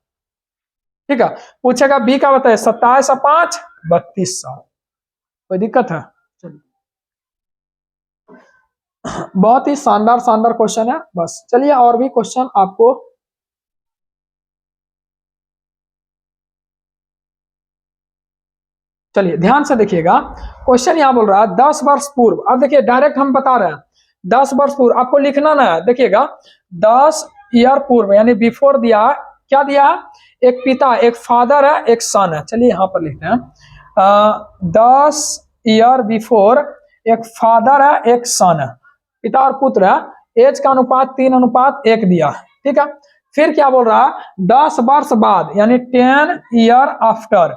ठीक है। पूछेगा बी का बताइए 27 और 5 32 साल, कोई दिक्कत है। बहुत ही शानदार शानदार क्वेश्चन है, बस चलिए और भी क्वेश्चन आपको, चलिए ध्यान से देखिएगा। क्वेश्चन यहाँ बोल रहा है 10 वर्ष पूर्व, अब देखिए डायरेक्ट हम बता रहे हैं 10 वर्ष पूर्व, आपको लिखना ना है, देखिएगा 10 ईयर पूर्व यानी बिफोर दिया, क्या दिया, एक पिता, एक फादर है, एक सन है, चलिए यहाँ पर लिखते हैं 10 ईयर बिफोर एक फादर है, एक सन है, पिता और पुत्र है, एज का अनुपात 3:1 दिया, ठीक है। फिर क्या बोल रहा है 10 वर्ष बाद यानी 10 ईयर आफ्टर,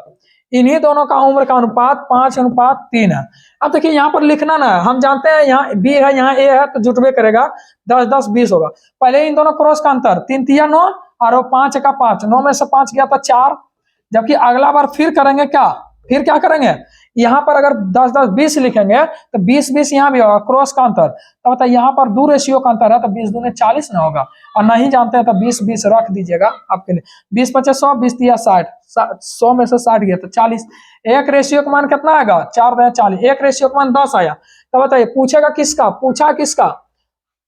इन्हीं दोनों का उम्र का अनुपात 5:3 है। अब देखिए यहाँ पर लिखना ना है, हम जानते हैं यहाँ बी है यहाँ ए है तो जुटबे करेगा, 10 10 20 होगा, पहले इन दोनों क्रॉस का अंतर 3 तिया 9 और 5 का 5, 9 में से 5 गया था 4, जबकि अगला बार फिर करेंगे क्या, फिर क्या करेंगे, यहाँ पर अगर 10 10 20 लिखेंगे तो 20 20 यहाँ भी होगा, क्रॉस का अंतर, तो बताइए यहाँ पर 2 रेशियो का अंतर है तो 20 दूने 40 ना होगा, और नहीं जानते हैं तो 20 20 रख दीजिएगा आपके लिए, 20 25 100, 20 तिया 60, 100 में से 60 गया तो 40, एक रेशियो का मान कितना आएगा 4 × 40, एक रेशियो का मान 10 आया। तो बताइए पूछेगा किसका, पूछा किसका,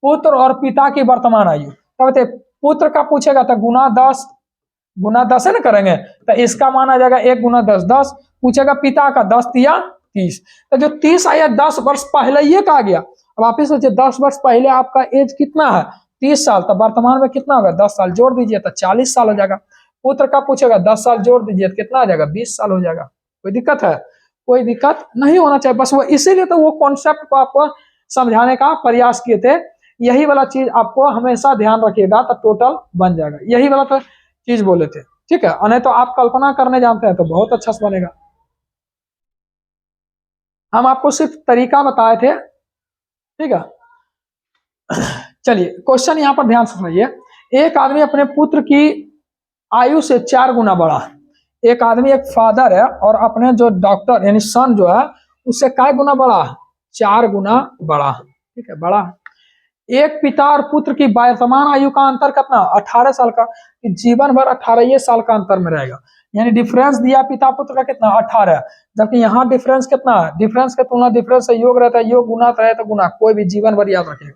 पुत्र और पिता की वर्तमान आयु, तो बताइए पुत्र का पूछेगा तो गुना 10 है ना करेंगे, तो इसका मान आ जाएगा 1 × 10 10, पूछेगा पिता का 10 तिया 30, तो जो 30 आया 10 वर्ष पहले ये कहा गया। अब आप ही सोचिए 10 वर्ष पहले आपका एज कितना है 30 साल, तो वर्तमान में कितना होगा 10 साल जोड़ दीजिए तो 40 साल हो जाएगा। पुत्र का पूछेगा 10 साल जोड़ दीजिए तो कितना आ जाएगा 20 साल हो जाएगा। कोई दिक्कत है, कोई दिक्कत नहीं होना चाहिए, बस वो इसीलिए तो वो कॉन्सेप्ट को आपको समझाने का प्रयास किए थे, यही वाला चीज आपको हमेशा ध्यान रखिएगा तो टोटल बन जाएगा, यही वाला तो चीज बोले थे, ठीक है। नहीं तो आप कल्पना करने जानते हैं तो बहुत अच्छा से बनेगा, हम आपको सिर्फ तरीका बताए थे, ठीक है। चलिए क्वेश्चन यहाँ पर ध्यान से सुनिए, एक आदमी अपने पुत्र की आयु से 4 गुना बड़ा। एक आदमी, एक फादर है और अपने जो डॉक्टर यानी सन जो है उससे काय गुना बड़ा, 4 गुना बड़ा। ठीक है, बड़ा। एक पिता और पुत्र की वर्तमान आयु का अंतर कितना, 18 साल का। जीवन भर 18 साल का अंतर में रहेगा। यानी डिफरेंस दिया पिता पुत्र का कितना, 18। जबकि यहाँ डिफरेंस कितना है, डिफरेंस के तुलना डिफरेंस से योग रहता है, योग गुना रहे तो गुना, कोई भी जीवन भर याद रखेगा।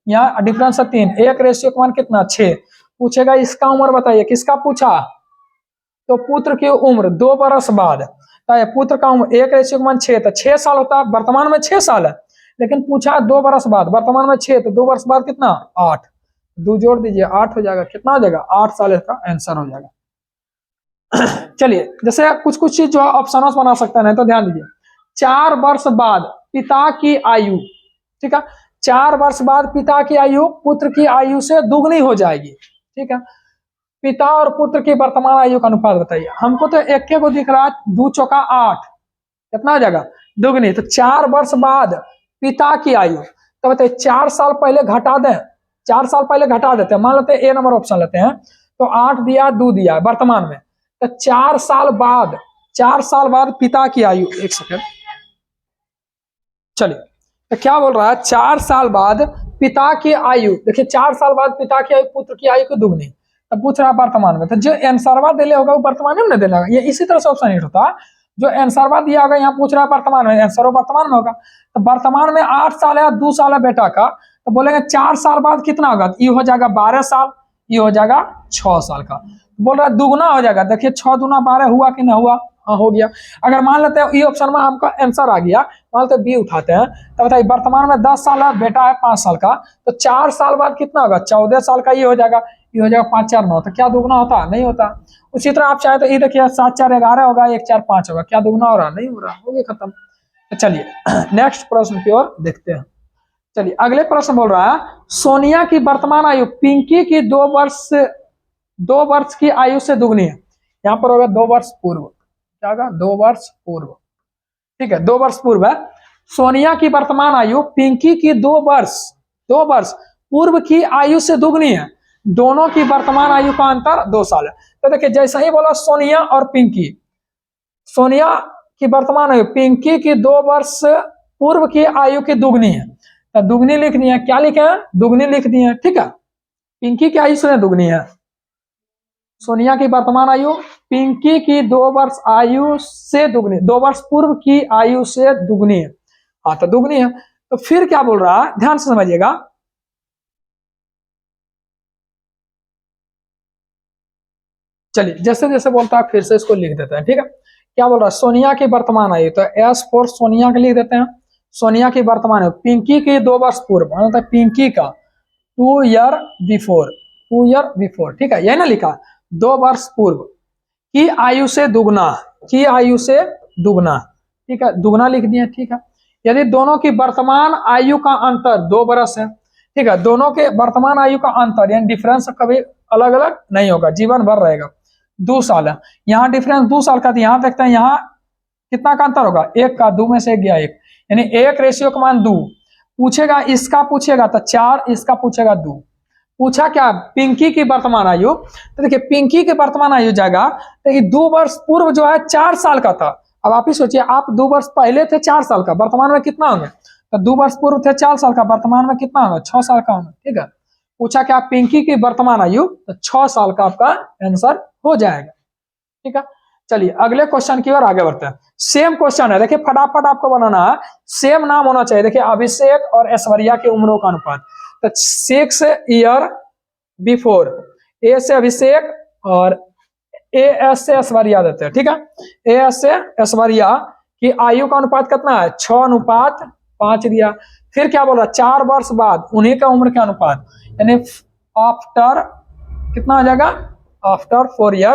यहाँ डिफरेंस है 3। एक रेशियो का मान कितना, 6। पूछेगा इसका उम्र बताइए, किसका पूछा, तो पुत्र की उम्र 2 बरस बाद। पुत्र का उम्र 1 रेशियो का मान 6, तो 6 साल होता है, वर्तमान में 6 साल है, लेकिन पूछा 2 बरस बाद, वर्तमान में 6, तो 2 वर्ष बाद कितना, 8। 2 जोड़ दीजिए 8 हो जाएगा, कितना हो जाएगा, 8 साल इसका आंसर हो जाएगा। चलिए, जैसे कुछ कुछ चीज जो है ऑप्शन बना सकते हैं, तो ध्यान दीजिए। 4 वर्ष बाद पिता की आयु, ठीक है, 4 वर्ष बाद पिता की आयु पुत्र की आयु से दुगनी हो जाएगी। ठीक है, पिता और पुत्र की वर्तमान आयु का अनुपात बताइए। हमको तो एक को दिख रहा है, 2 चौका 8, कितना हो जाएगा, दुगनी। तो 4 वर्ष बाद पिता की आयु, तो बताइए 4 साल पहले घटा दें, 4 साल पहले घटा देते हैं, मान लेते हैं ए नंबर ऑप्शन लेते हैं, तो 8 दिया 2 दिया वर्तमान में, तो 4 साल बाद, 4 साल बाद पिता की आयु, एक सेकंड, चलिए, तो क्या बोल रहा है, 4 साल बाद पिता की आयु, देखिए 4 साल बाद पिता की आयु पुत्र की आयु को दुगनी, तो पूछ रहा है वर्तमान में, तो जो आंसरवा दिले होगा वो वर्तमान में देना होगा। ये इसी तरह से ऑप्शन हिट होता है, जो आंसरवा दिया होगा यहाँ पूछ रहा है वर्तमान में, आंसर वर्तमान में होगा। तो वर्तमान में 8 साल है, 2 साल है बेटा का, तो बोलेंगे 4 साल बाद कितना होगा, तो ये हो जाएगा 12 साल, ये हो जाएगा 6 साल का। बोल रहा है दुगुना हो जाएगा, देखिए 6 दूना 12 हुआ कि ना हुआ, हाँ हो गया। अगर मान लेते हैं ये ऑप्शन में हमका आंसर आ गया, मान लेते बी उठाते हैं, तो बताइए वर्तमान में 10 साल है, बेटा है 5 साल का, तो 4 साल बाद कितना होगा, 14 साल का ये हो जाएगा, ये हो जाएगा 5 4 9, तो क्या दुगना होता, नहीं होता। उसी तरह आप चाहे तो ये देखिए 7 4 11 होगा, 1 4 5 होगा, क्या दुगना हो रहा, नहीं हो रहा, हो गया खत्म। तो चलिए नेक्स्ट प्रश्न की ओर देखते हैं। चलिए अगले प्रश्न बोल रहा है, सोनिया की वर्तमान आयु पिंकी की 2 वर्ष की आयु से दुगनी है। यहाँ पर होगा 2 वर्ष पूर्व, क्या होगा, 2 वर्ष पूर्व। ठीक है, 2 वर्ष पूर्व है। सोनिया की वर्तमान आयु पिंकी की 2 वर्ष पूर्व की आयु से दुगनी है। दोनों की वर्तमान आयु का अंतर 2 साल है। तो देखिए जैसा ही बोला सोनिया और पिंकी, सोनिया की वर्तमान आयु पिंकी की 2 वर्ष पूर्व की आयु की दुगनी है, तो दुगनी लिख दी है, क्या लिखे हैं, दुगनी लिख दी है। ठीक है, पिंकी की आयु से दुगनी है, सोनिया की वर्तमान आयु पिंकी की 2 वर्ष आयु से दुगनी, 2 वर्ष पूर्व की आयु से दुगनी है। हाँ, तो दुगनी है। तो फिर क्या बोल रहा है, ध्यान से समझिएगा, चलिए जैसे जैसे बोलता है फिर से इसको लिख देते हैं। ठीक है, क्या बोल रहा है, सोनिया की वर्तमान आयु, तो एस फॉर सोनिया के लिख देते हैं। सोनिया की वर्तमान आयु पिंकी की 2 वर्ष पूर्व, मतलब पिंकी का 2 ईयर बिफोर, ठीक है, यही ना लिखा, 2 वर्ष पूर्व की आयु से दुगना, की आयु से दुगना। ठीक है, दुगना लिख दिए। ठीक है, यदि दोनों की वर्तमान आयु का अंतर 2 वर्ष है, ठीक है, दोनों के वर्तमान आयु का अंतर यानी डिफरेंस कभी अलग अलग नहीं होगा, जीवन भर रहेगा, 2 साल है। यहाँ डिफरेंस 2 साल का, यहाँ देखते हैं यहाँ कितना का अंतर होगा, 1 का 2 में से गया 1, यानी 1 रेशियो का मान 2। पूछेगा इसका, पूछेगा तो 4, इसका पूछेगा 2। पूछा क्या, पिंकी की वर्तमान आयु, तो देखिए पिंकी की वर्तमान आयु जाएगा, तो ये 2 वर्ष पूर्व जो है 4 साल का था। अब आप ही सोचिए, आप 2 वर्ष पहले थे 4 साल का, वर्तमान में कितना होंगे, तो 2 वर्ष पूर्व थे 4 साल का, वर्तमान में कितना होगा, 6 साल का होगा। ठीक है, पूछा क्या, पिंकी की वर्तमान आयु, तो 6 साल का आपका आंसर हो जाएगा। ठीक है, चलिए अगले क्वेश्चन की ओर आगे बढ़ते हैं। सेम क्वेश्चन है, देखिए फटाफट आपको बनाना है, सेम नाम होना चाहिए। देखिए अभिषेक और ऐश्वर्या की उम्रों का अनुपात, तो 6 ईयर बिफोर, ए से अभिषेक और ए एस से ऐश्वर्या देते हैं। ठीक है, ए एस से ऐश्वर्या की आयु का अनुपात कितना है, 6:5 दिया। फिर क्या बोला, 4 वर्ष बाद उन्हीं का उम्र का अनुपात, यानी आफ्टर कितना हो जाएगा, आफ्टर 4 ईयर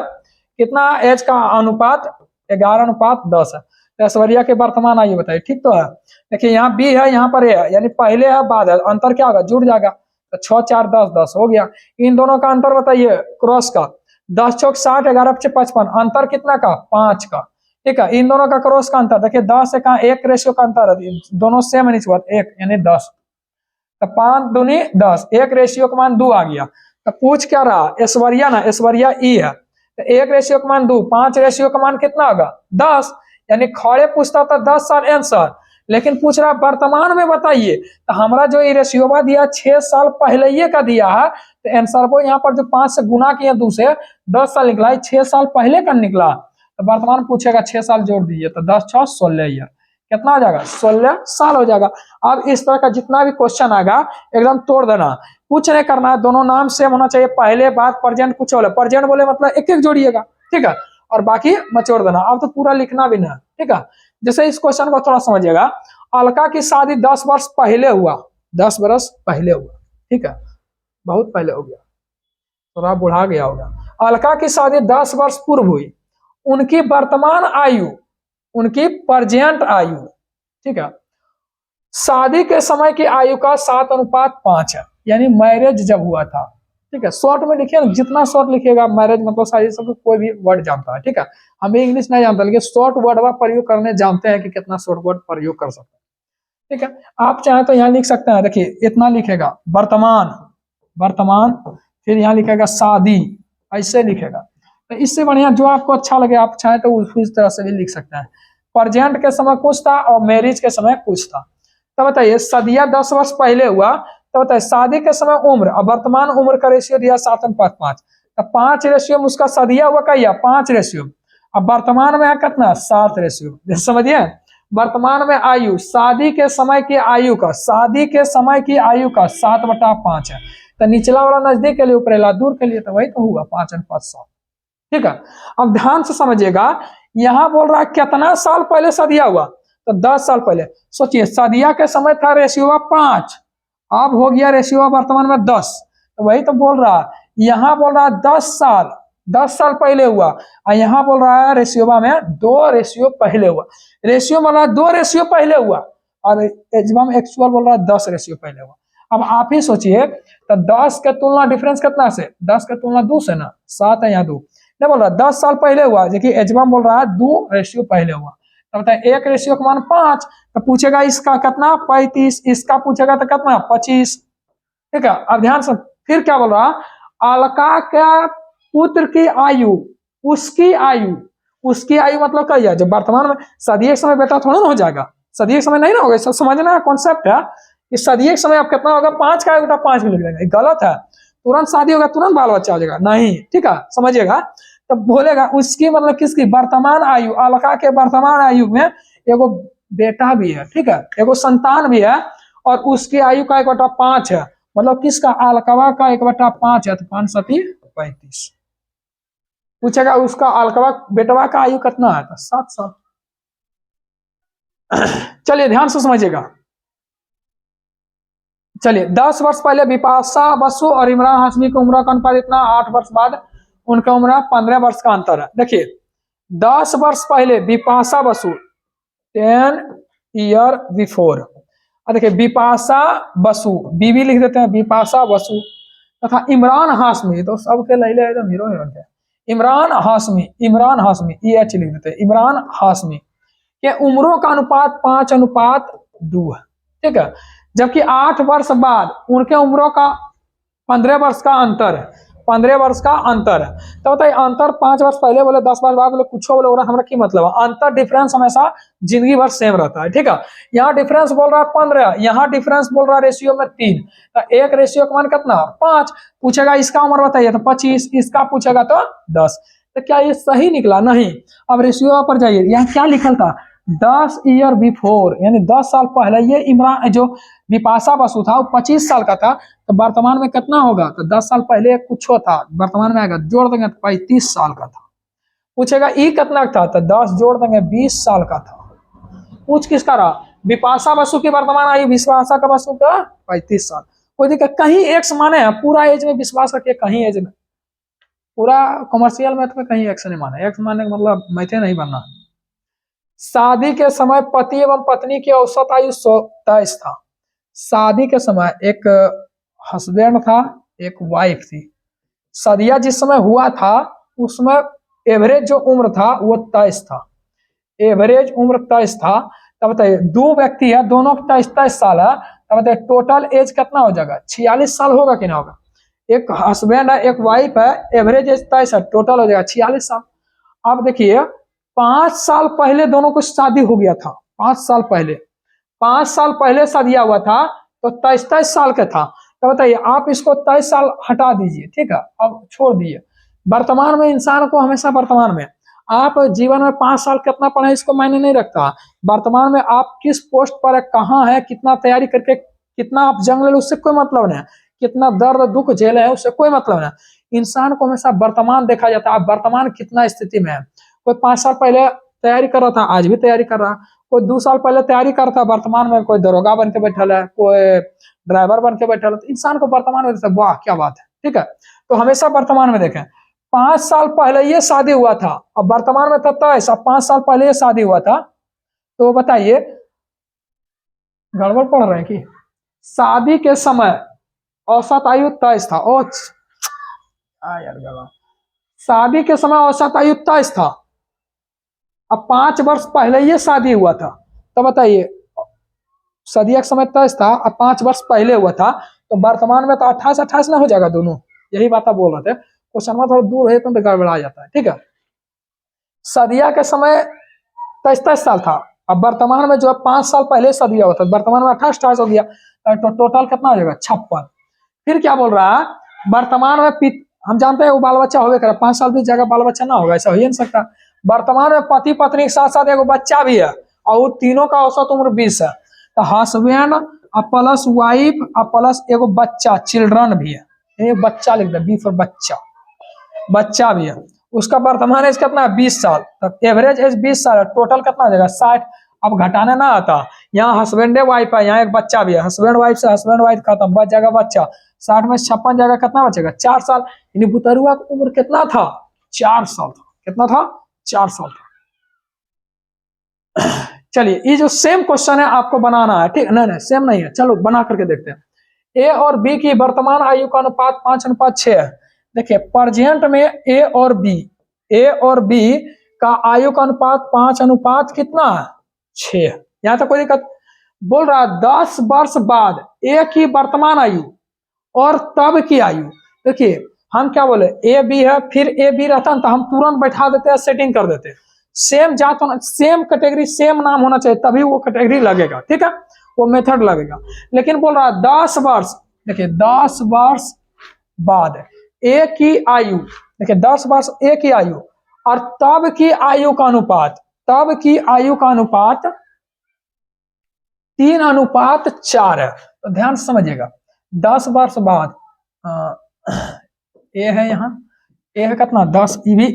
कितना एज का अनुपात, 11:10 है। तो ऐश्वर्या के वर्तमान आयु बताइए। ठीक तो है, देखिए यहाँ बी है, यहाँ पर ए है, यानी पहले है बाद है, अंतर क्या होगा, जुड़ जाएगा, तो 6 4 10 10 हो गया। इन दोनों का अंतर बताइए क्रॉस का, 10 चौक 60, 11 5 55, अंतर कितना का, 5 का। ठीक है, इन दोनों का क्रॉस का अंतर देखिए 10 से कहा 1 रेशियो का अंतर है, दोनों सेम नहीं हुआ, 1 यानी 10, तो 5 दूनी 10, 1 रेशियो का मान 2 आ गया। तो पूछ क्या रहा, ऐश्वर्या ना, ऐश्वर्या ई है, तो 1 का मान 2, 5 का मान कितना होगा 10, यानी खड़े पूछता था 10 साल आंसर, लेकिन पूछ रहा वर्तमान में बताइए। तो हमारा जो ये रेशियोवा दिया 6 साल पहले ये का दिया है, तो आंसर को यहाँ पर जो 5 से गुना किया 2 से 10 साल निकला है, 6 साल पहले का निकला। तो वर्तमान पूछेगा 6 साल जोड़ दीजिए, तो 10 6 16 ईयर, कितना हो जाएगा 16 साल हो जाएगा। अब इस तरह का जितना भी क्वेश्चन आएगा एकदम तोड़ देना, कुछ नहीं करना है, दोनों नाम सेम होना चाहिए, पहले बात प्रेजेंट कुछ बोले, प्रेजेंट बोले मतलब एक एक जोड़िएगा, ठीक है, और बाकी मचोड़ देना। अब तो पूरा लिखना भी ना, ठीक है। जैसे इस क्वेश्चन को थोड़ा समझिएगा, अलका की शादी 10 वर्ष पहले हुआ, 10 वर्ष पहले हुआ, ठीक है, बहुत पहले हो गया, थोड़ा बुढ़ा गया होगा। अलका की शादी 10 वर्ष पूर्व हुई, उनकी वर्तमान आयु, उनकी प्रेजेंट आयु, ठीक है, शादी के समय की आयु का 7:5 है, यानी मैरिज जब हुआ था, ठीक है। शॉर्ट में लिखिए ना, जितना शॉर्ट लिखिएगा, मैरिज मतलब शादी सब कोई भी वर्ड जानता है, ठीक है, हमें इंग्लिश नहीं जानता, लेकिन शॉर्ट वर्ड का प्रयोग करने जानते हैं कि कितना शॉर्ट वर्ड प्रयोग कर सकते हैं, ठीक है। आप चाहे तो यहाँ लिख सकते हैं, देखिए इतना लिखेगा वर्तमान, वर्तमान, फिर यहाँ लिखेगा शादी, ऐसे लिखेगा। तो इससे बढ़िया जो आपको अच्छा लगे आप चाहे तो उस तरह से भी लिख सकते हैं। प्रेजेंट के समय कुछ था और मैरिज के समय कुछ था। तो बताइए सदिया 10 वर्ष पहले हुआ, तो बताइए शादी के समय उम्र और वर्तमान उम्र का रेशियो दिया 7:5, तो 5 रेशियो में उसका सदिया हुआ क्या 5 रेशियो, अब वर्तमान में है कितना 7 रेशियो, समझिए। वर्तमान में आयु शादी के समय की आयु का, शादी के समय की आयु का 7/5 है, तो निचला वाला नजदीक के लिए ऊपरेला दूर के लिए, तो वही तो हुआ 5/7, ठीक है। अब ध्यान से समझिएगा, यहां बोल रहा है कितना साल पहले सदिया हुआ, तो 10 साल पहले। सोचिए सदिया के समय था रेशियो 5, अब हो गया रेशियो वर्तमान में 10, तो वही तो बोल रहा है, यहाँ बोल रहा है 10 साल पहले हुआ, और यहाँ बोल रहा है रेशियो में 2 रेशियो पहले हुआ। रेशियो बोल रहा है 2 रेशियो पहले हुआ, और एग्जाम एक्चुअल बोल रहा है 10 रेशियो पहले हुआ। अब आप ही सोचिए, तो 10 के तुलना डिफरेंस कितना से, 10 के तुलना 2 से ना, 7 है यहाँ 2, नहीं बोल रहा 10 साल पहले हुआ, देखिए एजमाम बोल रहा है 2 रेशियो पहले हुआ, तो बताए 1 रेशियो का मान 5, तो पूछेगा इसका कितना 35, इसका पूछेगा तो कितना 25, ठीक है। अब ध्यान से फिर क्या बोल रहा, अलका का पुत्र की आयु, उसकी आयु, उसकी आयु मतलब क्या है, जब वर्तमान में सदी एक समय बेटा थोड़ा ना हो जाएगा, सदी एक समय नहीं ना होगा, सब समझना कॉन्सेप्ट है। इस सदी एक समय अब कितना होगा 5 का बेटा 5 में लिख देंगे, गलत है, तुरंत शादी होगा तुरंत बाल बच्चा हो जाएगा, नहीं, ठीक है, समझिएगा। तब बोलेगा उसकी मतलब किसकी वर्तमान आयु, अलका के वर्तमान आयु में एगो बेटा भी है, ठीक है, एगो संतान भी है, और उसकी आयु का 1/5 है, मतलब किसका अलकवा का 1/5 है, तो 5 7 35। पूछेगा उसका अलकवा बेटवा का आयु कितना है, तो 7 साल। चलिए ध्यान से समझिएगा, चलिए 10 वर्ष पहले बिपाशा बसु और इमरान हाशमी की उम्र का अनुपात इतना, 8 वर्ष बाद उनका उम्र 15 वर्ष का अंतर है। देखिए 10 वर्ष पहले बिपाशा बसु 10 ईयर बिफोर, देखिए बिपाशा बसु, बीबी लिख देते हैं, बिपाशा बसु तथा इमरान हाशमी, तो सबके लैले एकदम हीरो हीरोइन थे, इमरान हाशमी, इमरान हाशमी EH लिख देते हैं, इमरान हाशमी के उम्रों का अनुपात 5:2 है, ठीक है। जबकि 8 वर्ष बाद उनके उम्रों का 15 वर्ष का अंतर है, 15 वर्ष का अंतर है। तो बताइए अंतर 5 वर्ष पहले बोले, 10 वर्ष बाद बोले, कुछ बोले, हमारा की मतलब है, अंतर डिफरेंस हमेशा जिंदगी भर सेम रहता है, ठीक है। यहाँ डिफरेंस बोल रहा है 15, यहाँ डिफरेंस बोल रहा है रेशियो में 3, तो 1 रेशियो का मान कितना 5, पूछेगा इसका उम्र बताइए तो 25, इसका पूछेगा तो 10, तो क्या ये सही निकला, नहीं। अब रेशियो पर जाइए, यहाँ क्या लिखल था 10 ईयर बिफोर, यानी 10 साल पहले ये इमरान जो बिपाशा बसु था वो 25 साल का था, तो वर्तमान में कितना होगा, तो 10 साल पहले कुछ था, वर्तमान में आएगा जोड़ देंगे तो 35 साल का था। पूछेगा ई कितना था, तो 10 जोड़ देंगे 20 साल का था। पूछ किसका रहा, बिपाशा बसु की वर्तमान आयु, विश्वासा का बसु का 35 साल। कोई दिक्कत, कहीं एक्स माने हैं पूरा एज में, विश्वास रखिए कहीं एज में, पूरा कमर्शियल मैथ में कहीं एक्स नहीं माने, एक्स मानने का मतलब मैथे नहीं बनना। शादी के समय पति एवं पत्नी की औसत आयु 23 था, शादी के समय एक हस्बैंड था एक वाइफ थी, सदिया जिस समय हुआ था उसमें एवरेज जो उम्र था वो 23 था, एवरेज उम्र 23 था। तब बताइए 2 व्यक्ति है, दोनों का 23 साल है, तब बताइए टोटल एज कितना हो जाएगा 46 साल होगा कि ना होगा। एक हस्बैंड है, एक वाइफ है, एवरेज एज 23 है, टोटल हो जाएगा 46 साल। अब देखिए 5 साल पहले दोनों को शादी हो गया था, 5 साल पहले, 5 साल पहले शादी हुआ था, तो 23-23 साल का था। तो बताइए आप इसको 23 साल हटा दीजिए, ठीक है, अब छोड़ दीजिए। वर्तमान में इंसान को हमेशा वर्तमान में, आप जीवन में 5 साल कितना पढ़े इसको मायने नहीं रखता, वर्तमान में आप किस पोस्ट पर है, कहाँ है, कितना तैयारी करके, कितना आप जंग ले, उससे कोई मतलब नहीं, कितना दर्द दुख झेले है उससे कोई मतलब नहीं। इंसान को हमेशा वर्तमान देखा जाता है, आप वर्तमान कितना स्थिति में है। कोई 5 साल पहले तैयारी कर रहा था, आज भी तैयारी कर रहा, कोई 2 साल पहले तैयारी कर रहा था, वर्तमान में कोई दरोगा बन के बैठल है, कोई ड्राइवर बन के बैठल है। तो इंसान को वर्तमान में देखता है, वाह क्या बात है, ठीक है। तो हमेशा वर्तमान में देखें। 5 साल पहले ये शादी हुआ था, अब वर्तमान में था ऐसा, 5 साल पहले ये शादी हुआ था, तो बताइए गड़बड़ पड़ रहे हैं कि शादी के समय औसत आयु 23 था। ओ यार गलत, शादी के समय औसत आयु 23 था, अब 5 वर्ष पहले ये शादी हुआ था, तो बताइए शादी के समय 23 था, अब 5 वर्ष पहले हुआ था, तो वर्तमान में तो 28-28 ना हो जाएगा दोनों। यही बात आप बोल रहे थे, क्वेश्चन में थोड़ा दूर है तो गड़बड़ा जाता है, ठीक है। सदिया के समय 23-23 साल था, अब वर्तमान में जो है 5 साल पहले सदिया हुआ था, वर्तमान में 28-28 हो गया, तो टोटल कितना हो जाएगा 56। फिर क्या बोल रहा है, वर्तमान में हम जानते हैं वो बाल बच्चा होगा करे, 5 साल भी जगह बाल बच्चा ना होगा, ऐसा हो ही नहीं सकता। वर्तमान में पति पत्नी के साथ साथ एगो बच्चा भी है, और वो तीनों का औसत उम्र 20 है। तो हस्बैंड प्लस वाइफ प्लस एगो बच्चा, चिल्ड्रन भी है, एक बच्चा लिख दे, बी फॉर बच्चा, बच्चा भी है। उसका वर्तमान एज कितना है 20 साल, तब एवरेज एज 20 साल है, टोटल कितना हो जाएगा 60। अब घटाने ना आता, यहाँ हस्बैंड वाइफ है, यहाँ एक बच्चा भी है, हस्बैंड वाइफ से हस्बैंड वाइफ खत्म, बच जाएगा बच्चा। 60 में 56 जगह कितना बचेगा 4 साल, यानी बुतरुआ की उम्र कितना था 4 साल था, कितना था 4 साल था। चलिए ये जो सेम क्वेश्चन है आपको बनाना है, ठीक, नहीं सेम नहीं है, चलो बना करके देखते हैं। ए और बी की वर्तमान आयु का अनुपात 5:6 है। देखिए प्रेजेंट में ए और बी का आयु का अनुपात 5 कितना है 6। यहां तक कोई दिक्कत। बोल रहा 10 वर्ष बाद ए की वर्तमान आयु और तब की आयु। देखिए हम क्या बोले, ए बी है, फिर ए बी रहता है तो हम तुरंत बैठा देते हैं, सेटिंग कर देते हैं। सेम जात होना, सेम कैटेगरी, सेम नाम होना चाहिए, तभी वो कैटेगरी लगेगा, ठीक है, वो मेथड लगेगा। लेकिन बोल रहा 10 वर्ष, देखिए 10 वर्ष बाद ए की आयु, देखिए 10 वर्ष ए की आयु और तब की आयु का अनुपात, तब की आयु का अनुपात 3:4 है। तो ध्यान से समझिएगा, 10 वर्ष बाद ए है, यहाँ ए है कितना 10, ये भी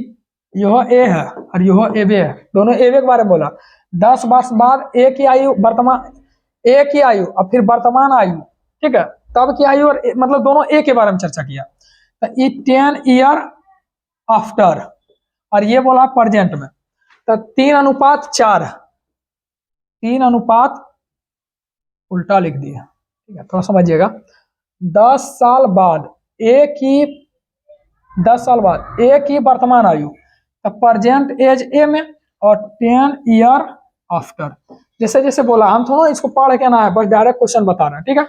यह ए है और यह ए बी है, दोनों ए बी के बारे में बोला। 10 वर्ष बाद ए की आयु, वर्तमान ए की आयु और फिर वर्तमान आयु, ठीक है, तब की आयु और मतलब दोनों ए के बारे में चर्चा किया। तो ये 10 ईयर आफ्टर, और ये बोला प्रेजेंट में, तो 3:4, 3 उल्टा लिख दिया, ठीक है, थोड़ा समझिएगा। 10 साल बाद ए की, 10 साल बाद ए की वर्तमान आयु, तो प्रेजेंट एज ए में, और 10 ईयर आफ्टर। जैसे जैसे बोला, हम थोड़ा इसको पढ़ के ना है, बस डायरेक्ट क्वेश्चन बता रहे हैं, ठीक है।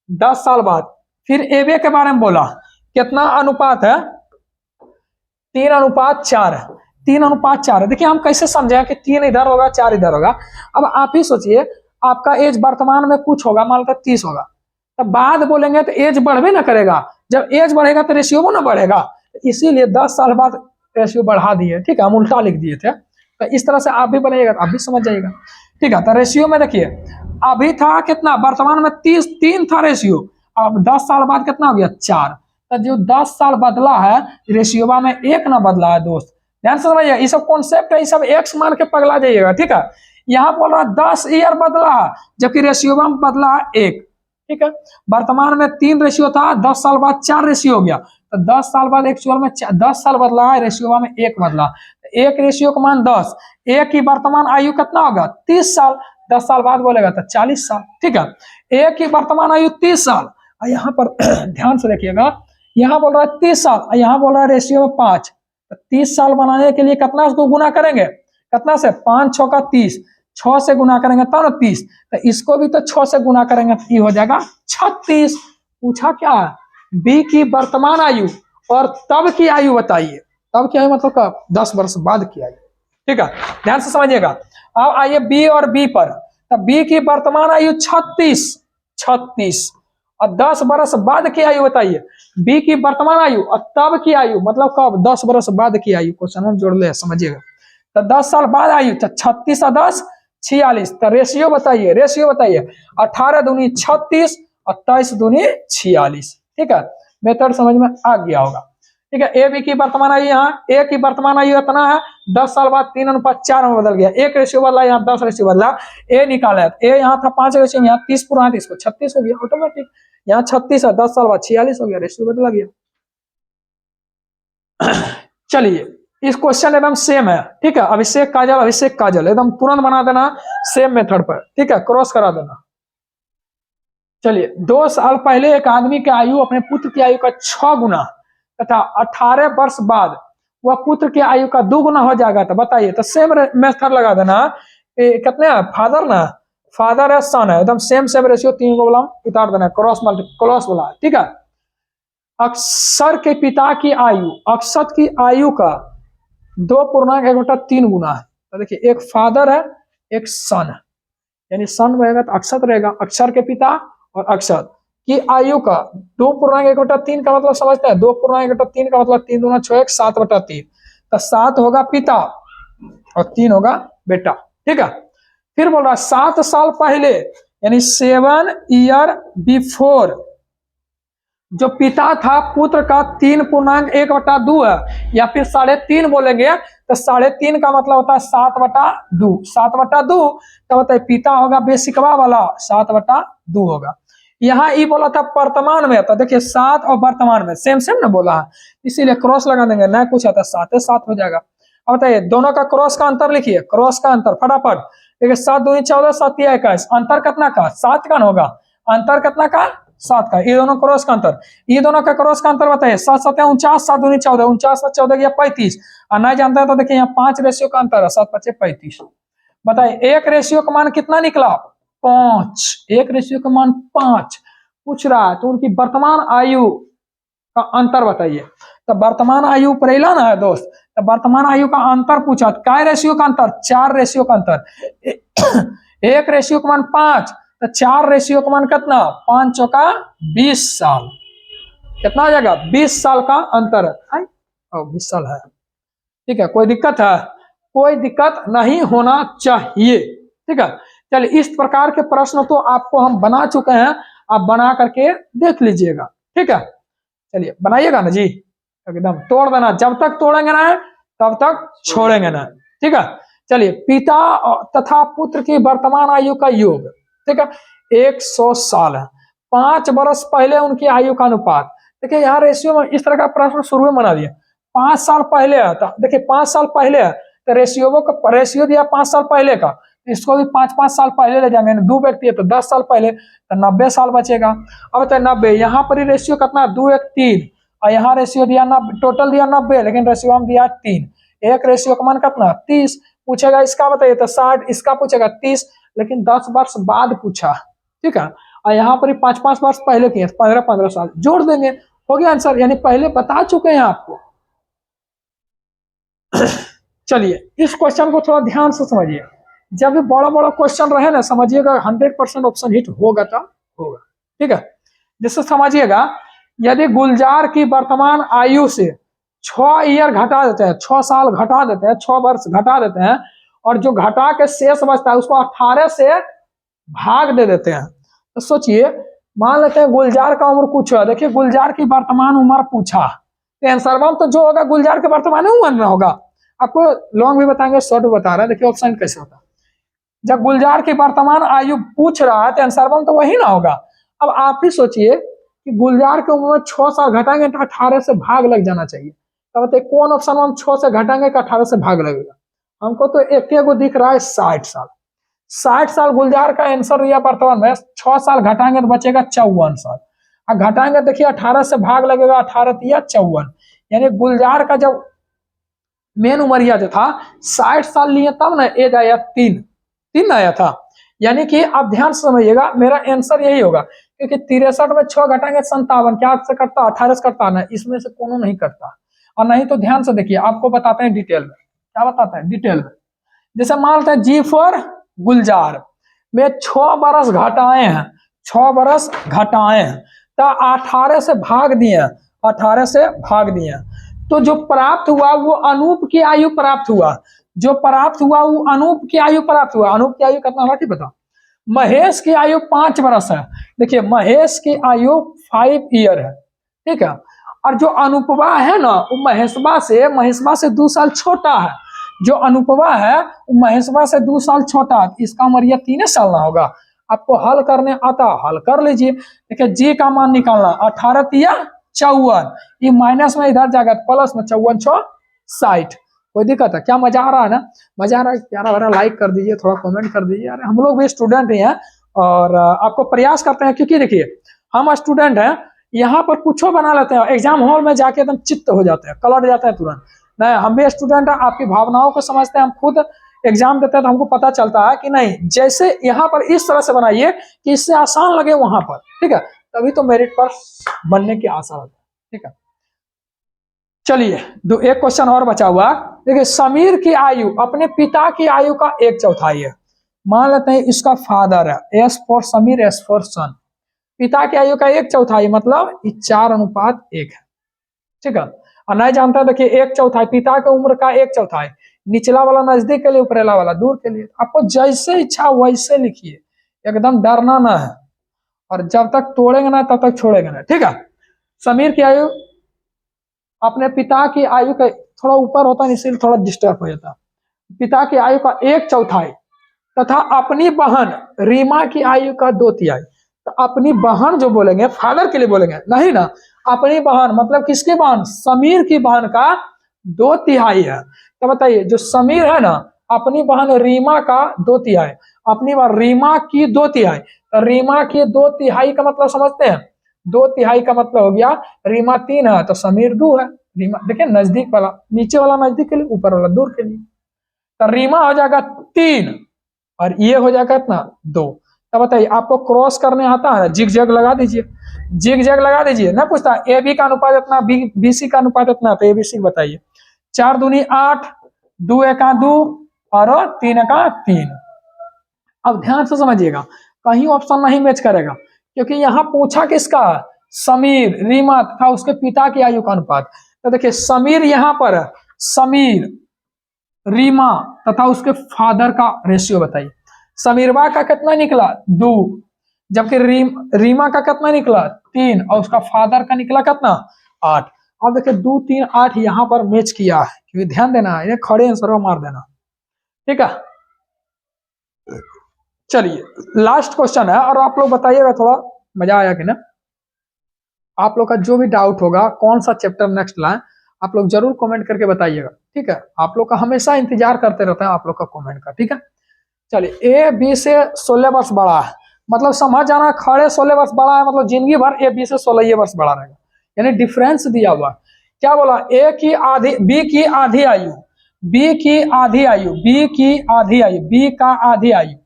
10 साल बाद फिर ए बी के बारे में बोला, कितना अनुपात है 3:4 है, 3:4 है। देखिए हम कैसे समझे कि 3 इधर होगा 4 इधर होगा। अब आप ही सोचिए, आपका एज वर्तमान में कुछ होगा, मान लो 30 होगा, तब बाद बोलेंगे तो एज बढ़े ना करेगा, जब एज बढ़ेगा तो रेशियो ना बढ़ेगा, इसीलिए 10 साल बाद रेशियो बढ़ा दिए, ठीक है, हम उल्टा लिख दिए थे। तो इस तरह से आप भी बनाइएगा, आप भी समझ जाइएगा, ठीक है। तो रेशियो में देखिए अभी था कितना, वर्तमान में 3 था रेशियो, अब 10 साल बाद कितना हो गया 4। तो जो 10 साल बदला है रेशियोवा में 1 ना बदला है दोस्त, ध्यान से समझिए, ये सब कॉन्सेप्ट है, ये सब एक्स मान के पगला जाइएगा, ठीक है। यहाँ बोल रहा 10 ईयर बदला है, जबकि रेशियोवा में बदला है 1, ठीक है। वर्तमान में 3 रेशियो था, 10 साल बाद 4 रेशियो हो गया, तो 10 साल बाद एक्चुअल में 10 साल बदला है, रेशियोवा में 1 बदला, 1 रेशियो का मान 10, 1 की वर्तमान आयु कितना होगा 30 साल, 10 साल बाद बोलेगा तो 40 साल, ठीक है। 1 की वर्तमान आयु 30 साल, यहाँ पर ध्यान से देखिएगा, यहाँ बोल रहा है 30 साल, यहाँ बोल रहा है रेशियो में 5, तो 30 साल बनाने के लिए कितना उसको गुना करेंगे, कितना से 5 6 का 30, 6 से गुना करेंगे तब ना 30, तो इसको भी तो 6 से गुना करेंगे तो ये हो जाएगा 36। पूछा क्या है बी की वर्तमान आयु और तब की आयु बताइए। तब की आयु मतलब कब? 10 वर्ष बाद की आयु। ठीक है, ध्यान से समझिएगा। अब आइए बी और बी पर। तब बी की वर्तमान आयु 36 और 10 वर्ष बाद की आयु बताइए। बी की वर्तमान आयु और तब की आयु मतलब कब? 10 वर्ष बाद की आयु। क्वेश्चन में जोड़ ले, समझिएगा। तो 10 साल बाद आयु, 36 और 10 46। तो रेशियो बताइए, रेशियो बताइए। 18 दूनी 36 और 23 दूनी 46। ठीक है, मेथड समझ में आ गया होगा। ठीक है, ए बी की वर्तमान आयु, यहाँ ए की वर्तमान आयु इतना है, 10 साल बाद 3:4 में बदल गया। एक रेशियो बदला, यहाँ 10 रेशियो बदला। ए निकाला, ए यहाँ था 5 रेशियो, यहाँ 30 पूरा 30 को 36 हो गया ऑटोमेटिक। यहाँ 36 है, 10 साल बाद 46 हो गया, रेशियो बदला गया। चलिए, इस क्वेश्चन एकदम सेम है। ठीक है, अभिषेक काजल, अभिषेक काजल एकदम तुरंत बना देना सेम मेथड पर। ठीक है, क्रॉस करा देना। चलिए, 2 साल पहले एक आदमी की आयु अपने पुत्र की आयु का 6 गुना तथा 18 वर्ष बाद वह पुत्र की आयु का 2 गुना हो जाएगा। तो बताइए, तो सेम मेथड लगा देना। कितने फादर ना, फादर है सन है, एकदम सेम सेम रेशियो, 3 को बोला उतार देना, क्रॉस बोला। ठीक है, अक्षर के पिता की आयु अक्षत की आयु का 2.1/3 गुना है। तो देखिए, एक फादर है एक सन है, यानी सन रहेगा तो अक्षत रहेगा, अक्षर के पिता और अक्षत की आयु का 2.1/3 का मतलब समझते हैं। 2.1/3 का मतलब 3 दूना 6 7/3। तो 7 होगा पिता और 3 होगा बेटा। ठीक है, फिर बोल रहा 7 साल पहले यानी 7 ईयर बिफोर जो पिता था पुत्र का 3.1/2 है, या फिर 3.5 बोलेंगे तो 3.5 का मतलब होता है 7/2। 7/2 तो होता है पिता होगा बेसिकवा वाला, 7/2 होगा। यहाँ ई बोला था वर्तमान में, तो देखिए 7 और वर्तमान में सेम सेम ना बोला है, इसीलिए क्रॉस लगा देंगे, ना कुछ आता 7 हो जाएगा। अब बताइए, दोनों का क्रॉस का अंतर लिखिए, क्रॉस का अंतर फटाफट। देखिए 7 दूनी 14, 7 तिया 21, अंतर कितना का? 7 का होगा, अंतर कितना का? 7 का। ये दोनों क्रॉस का अंतर, ये दोनों का क्रॉस का अंतर बताइए। 7 7 49, 7 दूनी 14, 49 और 14 गया 35। और नहीं जानता है तो देखिए यहाँ 5 रेशियो का अंतर है, 7 5 35। बताइए, एक रेशियो का मान कितना निकला? 5। एक रेशियो का मान 5 पूछ रहा है, तो उनकी वर्तमान आयु का अंतर बताइए। तो वर्तमान आयु परेला ना है दोस्त, तो वर्तमान आयु का अंतर पूछा, क्या रेशियो का अंतर? 4 रेशियो का अंतर। एक रेशियो का मान 5, तो 4 रेशियो का मान कितना? 5 चौका 20 साल। कितना आ जाएगा? 20 साल का अंतर है। 20 साल है। ठीक है, कोई दिक्कत है? कोई दिक्कत नहीं होना चाहिए। ठीक है, चलिए, इस प्रकार के प्रश्न तो आपको हम बना चुके हैं, आप बना करके देख लीजिएगा। ठीक है, चलिए बनाइएगा ना जी, एकदम तोड़ देना, जब तक तोड़ेंगे ना तब तक छोड़ेंगे ना। ठीक है, चलिए, पिता तथा पुत्र की वर्तमान आयु का योग। ठीक है, 100 साल है। 5 वर्ष पहले उनकी आयु का अनुपात। देखिए यहाँ रेशियो में इस तरह का प्रश्न शुरू में बना दिया। 5 साल पहले है, तो देखिए 5 साल पहले है, तो रेशियो दिया 5 साल पहले का, इसको भी 5-5 साल पहले ले जाएंगे। 2 व्यक्ति है तो 10 साल पहले, तो 90 साल बचेगा। अब तो 90, यहाँ पर ही रेशियो कितना? 2 1 3, और यहाँ रेशियो दिया 90, टोटल दिया 90, लेकिन रेशियो हम दिया 3। एक रेशियो का मान कितना? 30। पूछेगा इसका बताइए तो 60, इसका पूछेगा 30, लेकिन 10 वर्ष बाद पूछा। ठीक है, और यहाँ पर 5-5 वर्ष पहले किए, 15-15 साल जोड़ देंगे, हो गया आंसर, यानी पहले बता चुके हैं आपको। चलिए, इस क्वेश्चन को थोड़ा ध्यान से समझिए, जब भी बड़ा बड़ा क्वेश्चन रहे ना, समझिएगा 100% ऑप्शन हिट होगा तो होगा। ठीक है, जिससे समझिएगा, यदि गुलजार की वर्तमान आयु से 6 ईयर घटा देते हैं, 6 साल घटा देते हैं, 6 वर्ष घटा देते हैं, और जो घटा के शेष बचता है उसको 18 से भाग दे देते हैं, तो सोचिए, मान लेते हैं गुलजार का उम्र कुछ है। देखिए गुलजार की वर्तमान उम्र पूछा, तो आंसर तो जो होगा गुलजार के वर्तमान उम्र में होगा। आपको लॉन्ग भी बताएंगे, शॉर्ट भी बता रहा है। देखिए ऑप्शन कैसे होता है, जब गुलजार की वर्तमान आयु पूछ रहा है तो आंसर तो वही ना होगा। अब आप ही सोचिए कि गुलजार की उम्र में 6 साल घटाएंगे तो 18 से भाग लग जाना चाहिए। तो बताइए कौन ऑप्शन हम 6 से घटाएंगे कि 18 से भाग लगेगा? हमको तो एक को दिख रहा है 60 साल। 60 साल गुलजार का आंसर दिया वर्तमान में, 6 साल घटाएंगे तो बचेगा 54 साल, और घटाएंगे देखिए 18 से भाग लगेगा, 18 या 54, यानी गुलजार का जब मेन उमरिया जो था 60 साल लिए तब ना एज आया 3 आया था। यानी कि आप ध्यान से समझिएगा, मेरा आंसर यही होगा क्योंकि 63 में 6 घटाएंगे 57, क्या से करता 18 से करता ना, इसमें से कोनो नहीं करता। और नहीं तो ध्यान से देखिए, आपको बताते हैं डिटेल में, क्या बताते हैं डिटेल में। जैसे मान लेते हैं जी फॉर गुलजार में 6 बरस घटाए हैं, 6 बरस घटाए हैं तो 18 से भाग दिए, 18 से भाग दिए, तो जो प्राप्त हुआ वो अनूप की आयु प्राप्त हुआ, जो प्राप्त हुआ वो अनूप की आयु प्राप्त हुआ। अनूप की आयु कितना हुआ बता। महेश की आयु 5 बरस है, देखिए महेश की आयु 5 ईयर है, ठीक है। और जो अनुपमा है ना वो महेशबा से 2 साल छोटा है, जो अनुपमा है वो महेशबा से 2 साल छोटा है, इसका उम्र यह 3 साल ना होगा। आपको हल करने आता, हल कर लीजिए। देखिए जी का मान निकालना 18 या 54, ये माइनस में इधर जाएगा प्लस में 54 6 60। कोई दिक्कत है क्या? मजा आ रहा है ना? मजा आ रहा है? प्यारा भरा लाइक कर दीजिए, थोड़ा कमेंट कर दीजिए। अरे हम लोग भी स्टूडेंट ही हैं और आपको प्रयास करते हैं, क्योंकि देखिए हम स्टूडेंट हैं, यहाँ पर कुछ बना लेते हैं, एग्जाम हॉल में जाके एकदम चित्त हो जाते हैं, कलट जाते हैं तुरंत। नहीं, हम भी स्टूडेंट हैं, आपकी भावनाओं को समझते हैं, हम खुद एग्जाम देते हैं तो हमको पता चलता है कि नहीं, जैसे यहाँ पर इस तरह से बनाइए कि इससे आसान लगे वहां पर, ठीक है, तभी तो मेरिट पर बनने की आशा होती है, ठीक है। चलिए एक क्वेश्चन और बचा हुआ। देखिए समीर की आयु अपने पिता की आयु का 1/4 है। मान लेते हैं इसका फादर है, S for Sameer, S for son. पिता की आयु का 1/4 मतलब 4:1 है, ठीक है। और नहीं जानता, देखिए 1/4 पिता की उम्र का 1/4, निचला वाला नजदीक के लिए, ऊपरेला वाला दूर के लिए। आपको जैसे इच्छा वैसे लिखिए, एकदम डरना ना है, और जब तक तोड़ेंगे ना तब तक छोड़ेंगे ना, ठीक है। समीर की आयु अपने पिता की आयु का, थोड़ा ऊपर होता है इसीलिए थोड़ा डिस्टर्ब हो जाता, पिता की आयु का 1/4 तथा अपनी बहन रीमा की आयु का 2/3। तो अपनी बहन जो बोलेंगे फादर के लिए बोलेंगे, नहीं ना, अपनी बहन मतलब किसकी बहन? समीर की बहन का 2/3 है। तो बताइए जो समीर है ना, अपनी बहन रीमा का 2/3, अपनी बहन रीमा की 2/3। तो रीमा की 2/3 का मतलब समझते हैं, 2/3 का मतलब हो गया रीमा 3 है तो समीर 2 है। रीमा देखिए नजदीक वाला, नीचे वाला नजदीक के लिए, ऊपर वाला दूर के लिए। तो रीमा हो जाएगा 3 और ये हो जाएगा इतना 2। तो बताइए आपको क्रॉस करने आता है? जिग जैग लगा दीजिए, जिग जैग लगा दीजिए। ना पूछता ए बी का अनुपात इतना, बी सी का अनुपात इतना, तो ए बी सी बताइए। 4 दूनी 8, 2 एका 2 और 3 एका 3। अब ध्यान से समझिएगा, कहीं ऑप्शन नहीं मैच करेगा, क्योंकि यहाँ पूछा किसका? समीर, रीमा तथा उसके पिता की आयु का अनुपात। तो देखिए समीर यहाँ पर है, समीर, रीमा तथा उसके फादर का रेशियो बताइए। समीरवा का कितना निकला? 2, जबकि रीमा का कितना निकला? 3, और उसका फादर का निकला कितना? 8। अब देखिए 2 3 8 यहाँ पर मैच किया है, क्योंकि ध्यान देना है, खड़े आंसर मार देना, ठीक है। चलिए लास्ट क्वेश्चन है, और आप लोग बताइएगा थोड़ा मजा आया कि ना। आप लोग का जो भी डाउट होगा कौन सा चैप्टर नेक्स्ट लाएं, आप लोग जरूर कमेंट करके बताइएगा, ठीक है। आप लोग का हमेशा इंतजार करते रहते हैं आप लोग का कमेंट का, ठीक है। चलिए ए बी से 16 वर्ष बड़ा है, मतलब समझ जाना, खड़े 16 वर्ष बड़ा है मतलब जिंदगी भर ए बी से 16 वर्ष बड़ा रहेगा, यानी डिफरेंस दिया हुआ। क्या बोला? ए की आधी, बी की आधी आयु, बी की आधी आयु, बी की आधी आयु, बी का आधी आयु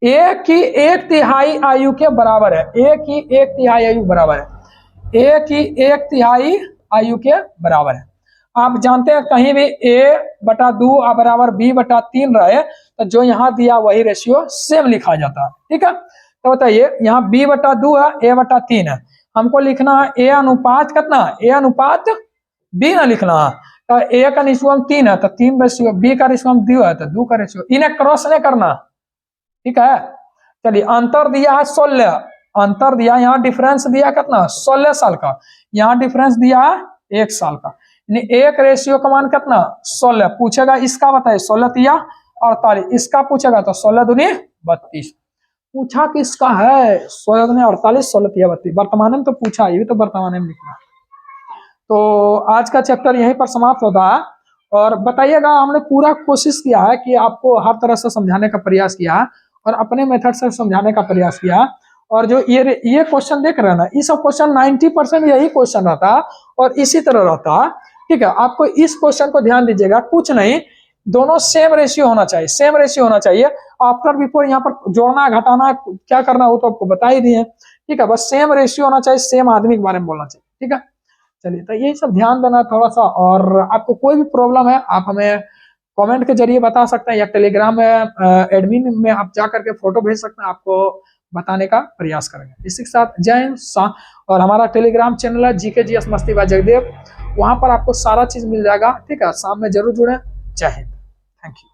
ए की 1/3 आयु के बराबर है, ए की 1/3 आयु बराबर है, ए की 1/3 आयु के बराबर है। आप जानते हैं कहीं भी a/2 बराबर b/3 रहे तो जो यहाँ दिया वही रेशियो सेम लिखा जाता है, ठीक है। तो बताइए यहाँ b/2 है, a/3 है, हमको लिखना है a अनुपात कितना? a अनुपात b ना लिखना है। तो a का रेशियो 3 है तो 3 रेशियो, b का रेशियो 2 है तो 2 का रेशियो, इन्हें क्रॉस नहीं करना, ठीक है। चलिए अंतर दिया है 16, अंतर दिया यहाँ डिफरेंस दिया कितना? 16 साल का, यहाँ डिफरेंस दिया है 1 साल का, एक रेशियो का मान कितना? 16। पूछेगा इसका बताइए, 16 तिया 48, इसका पूछेगा तो 16 दूनी 32। पूछा किसका है? 16 दूनी 48, 16 तिया 32, वर्तमान में तो पूछा, ये भी तो वर्तमान में लिखना। तो आज का चैप्टर यहीं पर समाप्त होता है, और बताइएगा हमने पूरा कोशिश किया है कि आपको हर तरह से समझाने का प्रयास किया है और अपने मेथड से समझाने का प्रयास किया है। और जो ये क्वेश्चन देख रहे हैं ना, ये सब क्वेश्चन 90% यही क्वेश्चन रहता है और इसी तरह रहता है, ठीक है। आपको इस क्वेश्चन को ध्यान दीजिएगा, कुछ नहीं, दोनों सेम रेशियो होना चाहिए, सेम रेशियो होना चाहिए। आफ्टर बिफोर यहाँ पर जोड़ना घटाना क्या करना वो तो आपको बता ही दिए, ठीक है। बस सेम रेशियो होना चाहिए, सेम आदमी के बारे में बोलना चाहिए, ठीक है। चलिए, तो यही सब ध्यान देना थोड़ा सा। और आपको कोई भी प्रॉब्लम है आप हमें कमेंट के जरिए बता सकते हैं, या टेलीग्राम में एडमिन में आप जा करके फोटो भेज सकते हैं, आपको बताने का प्रयास करेंगे। इसी के साथ जय हिंद। और हमारा टेलीग्राम चैनल है जीके जीएस मस्ती बाय जगदेव, वहां पर आपको सारा चीज मिल जाएगा, ठीक है। शाम में जरूर जुड़े। जय हिंद, थैंक यू।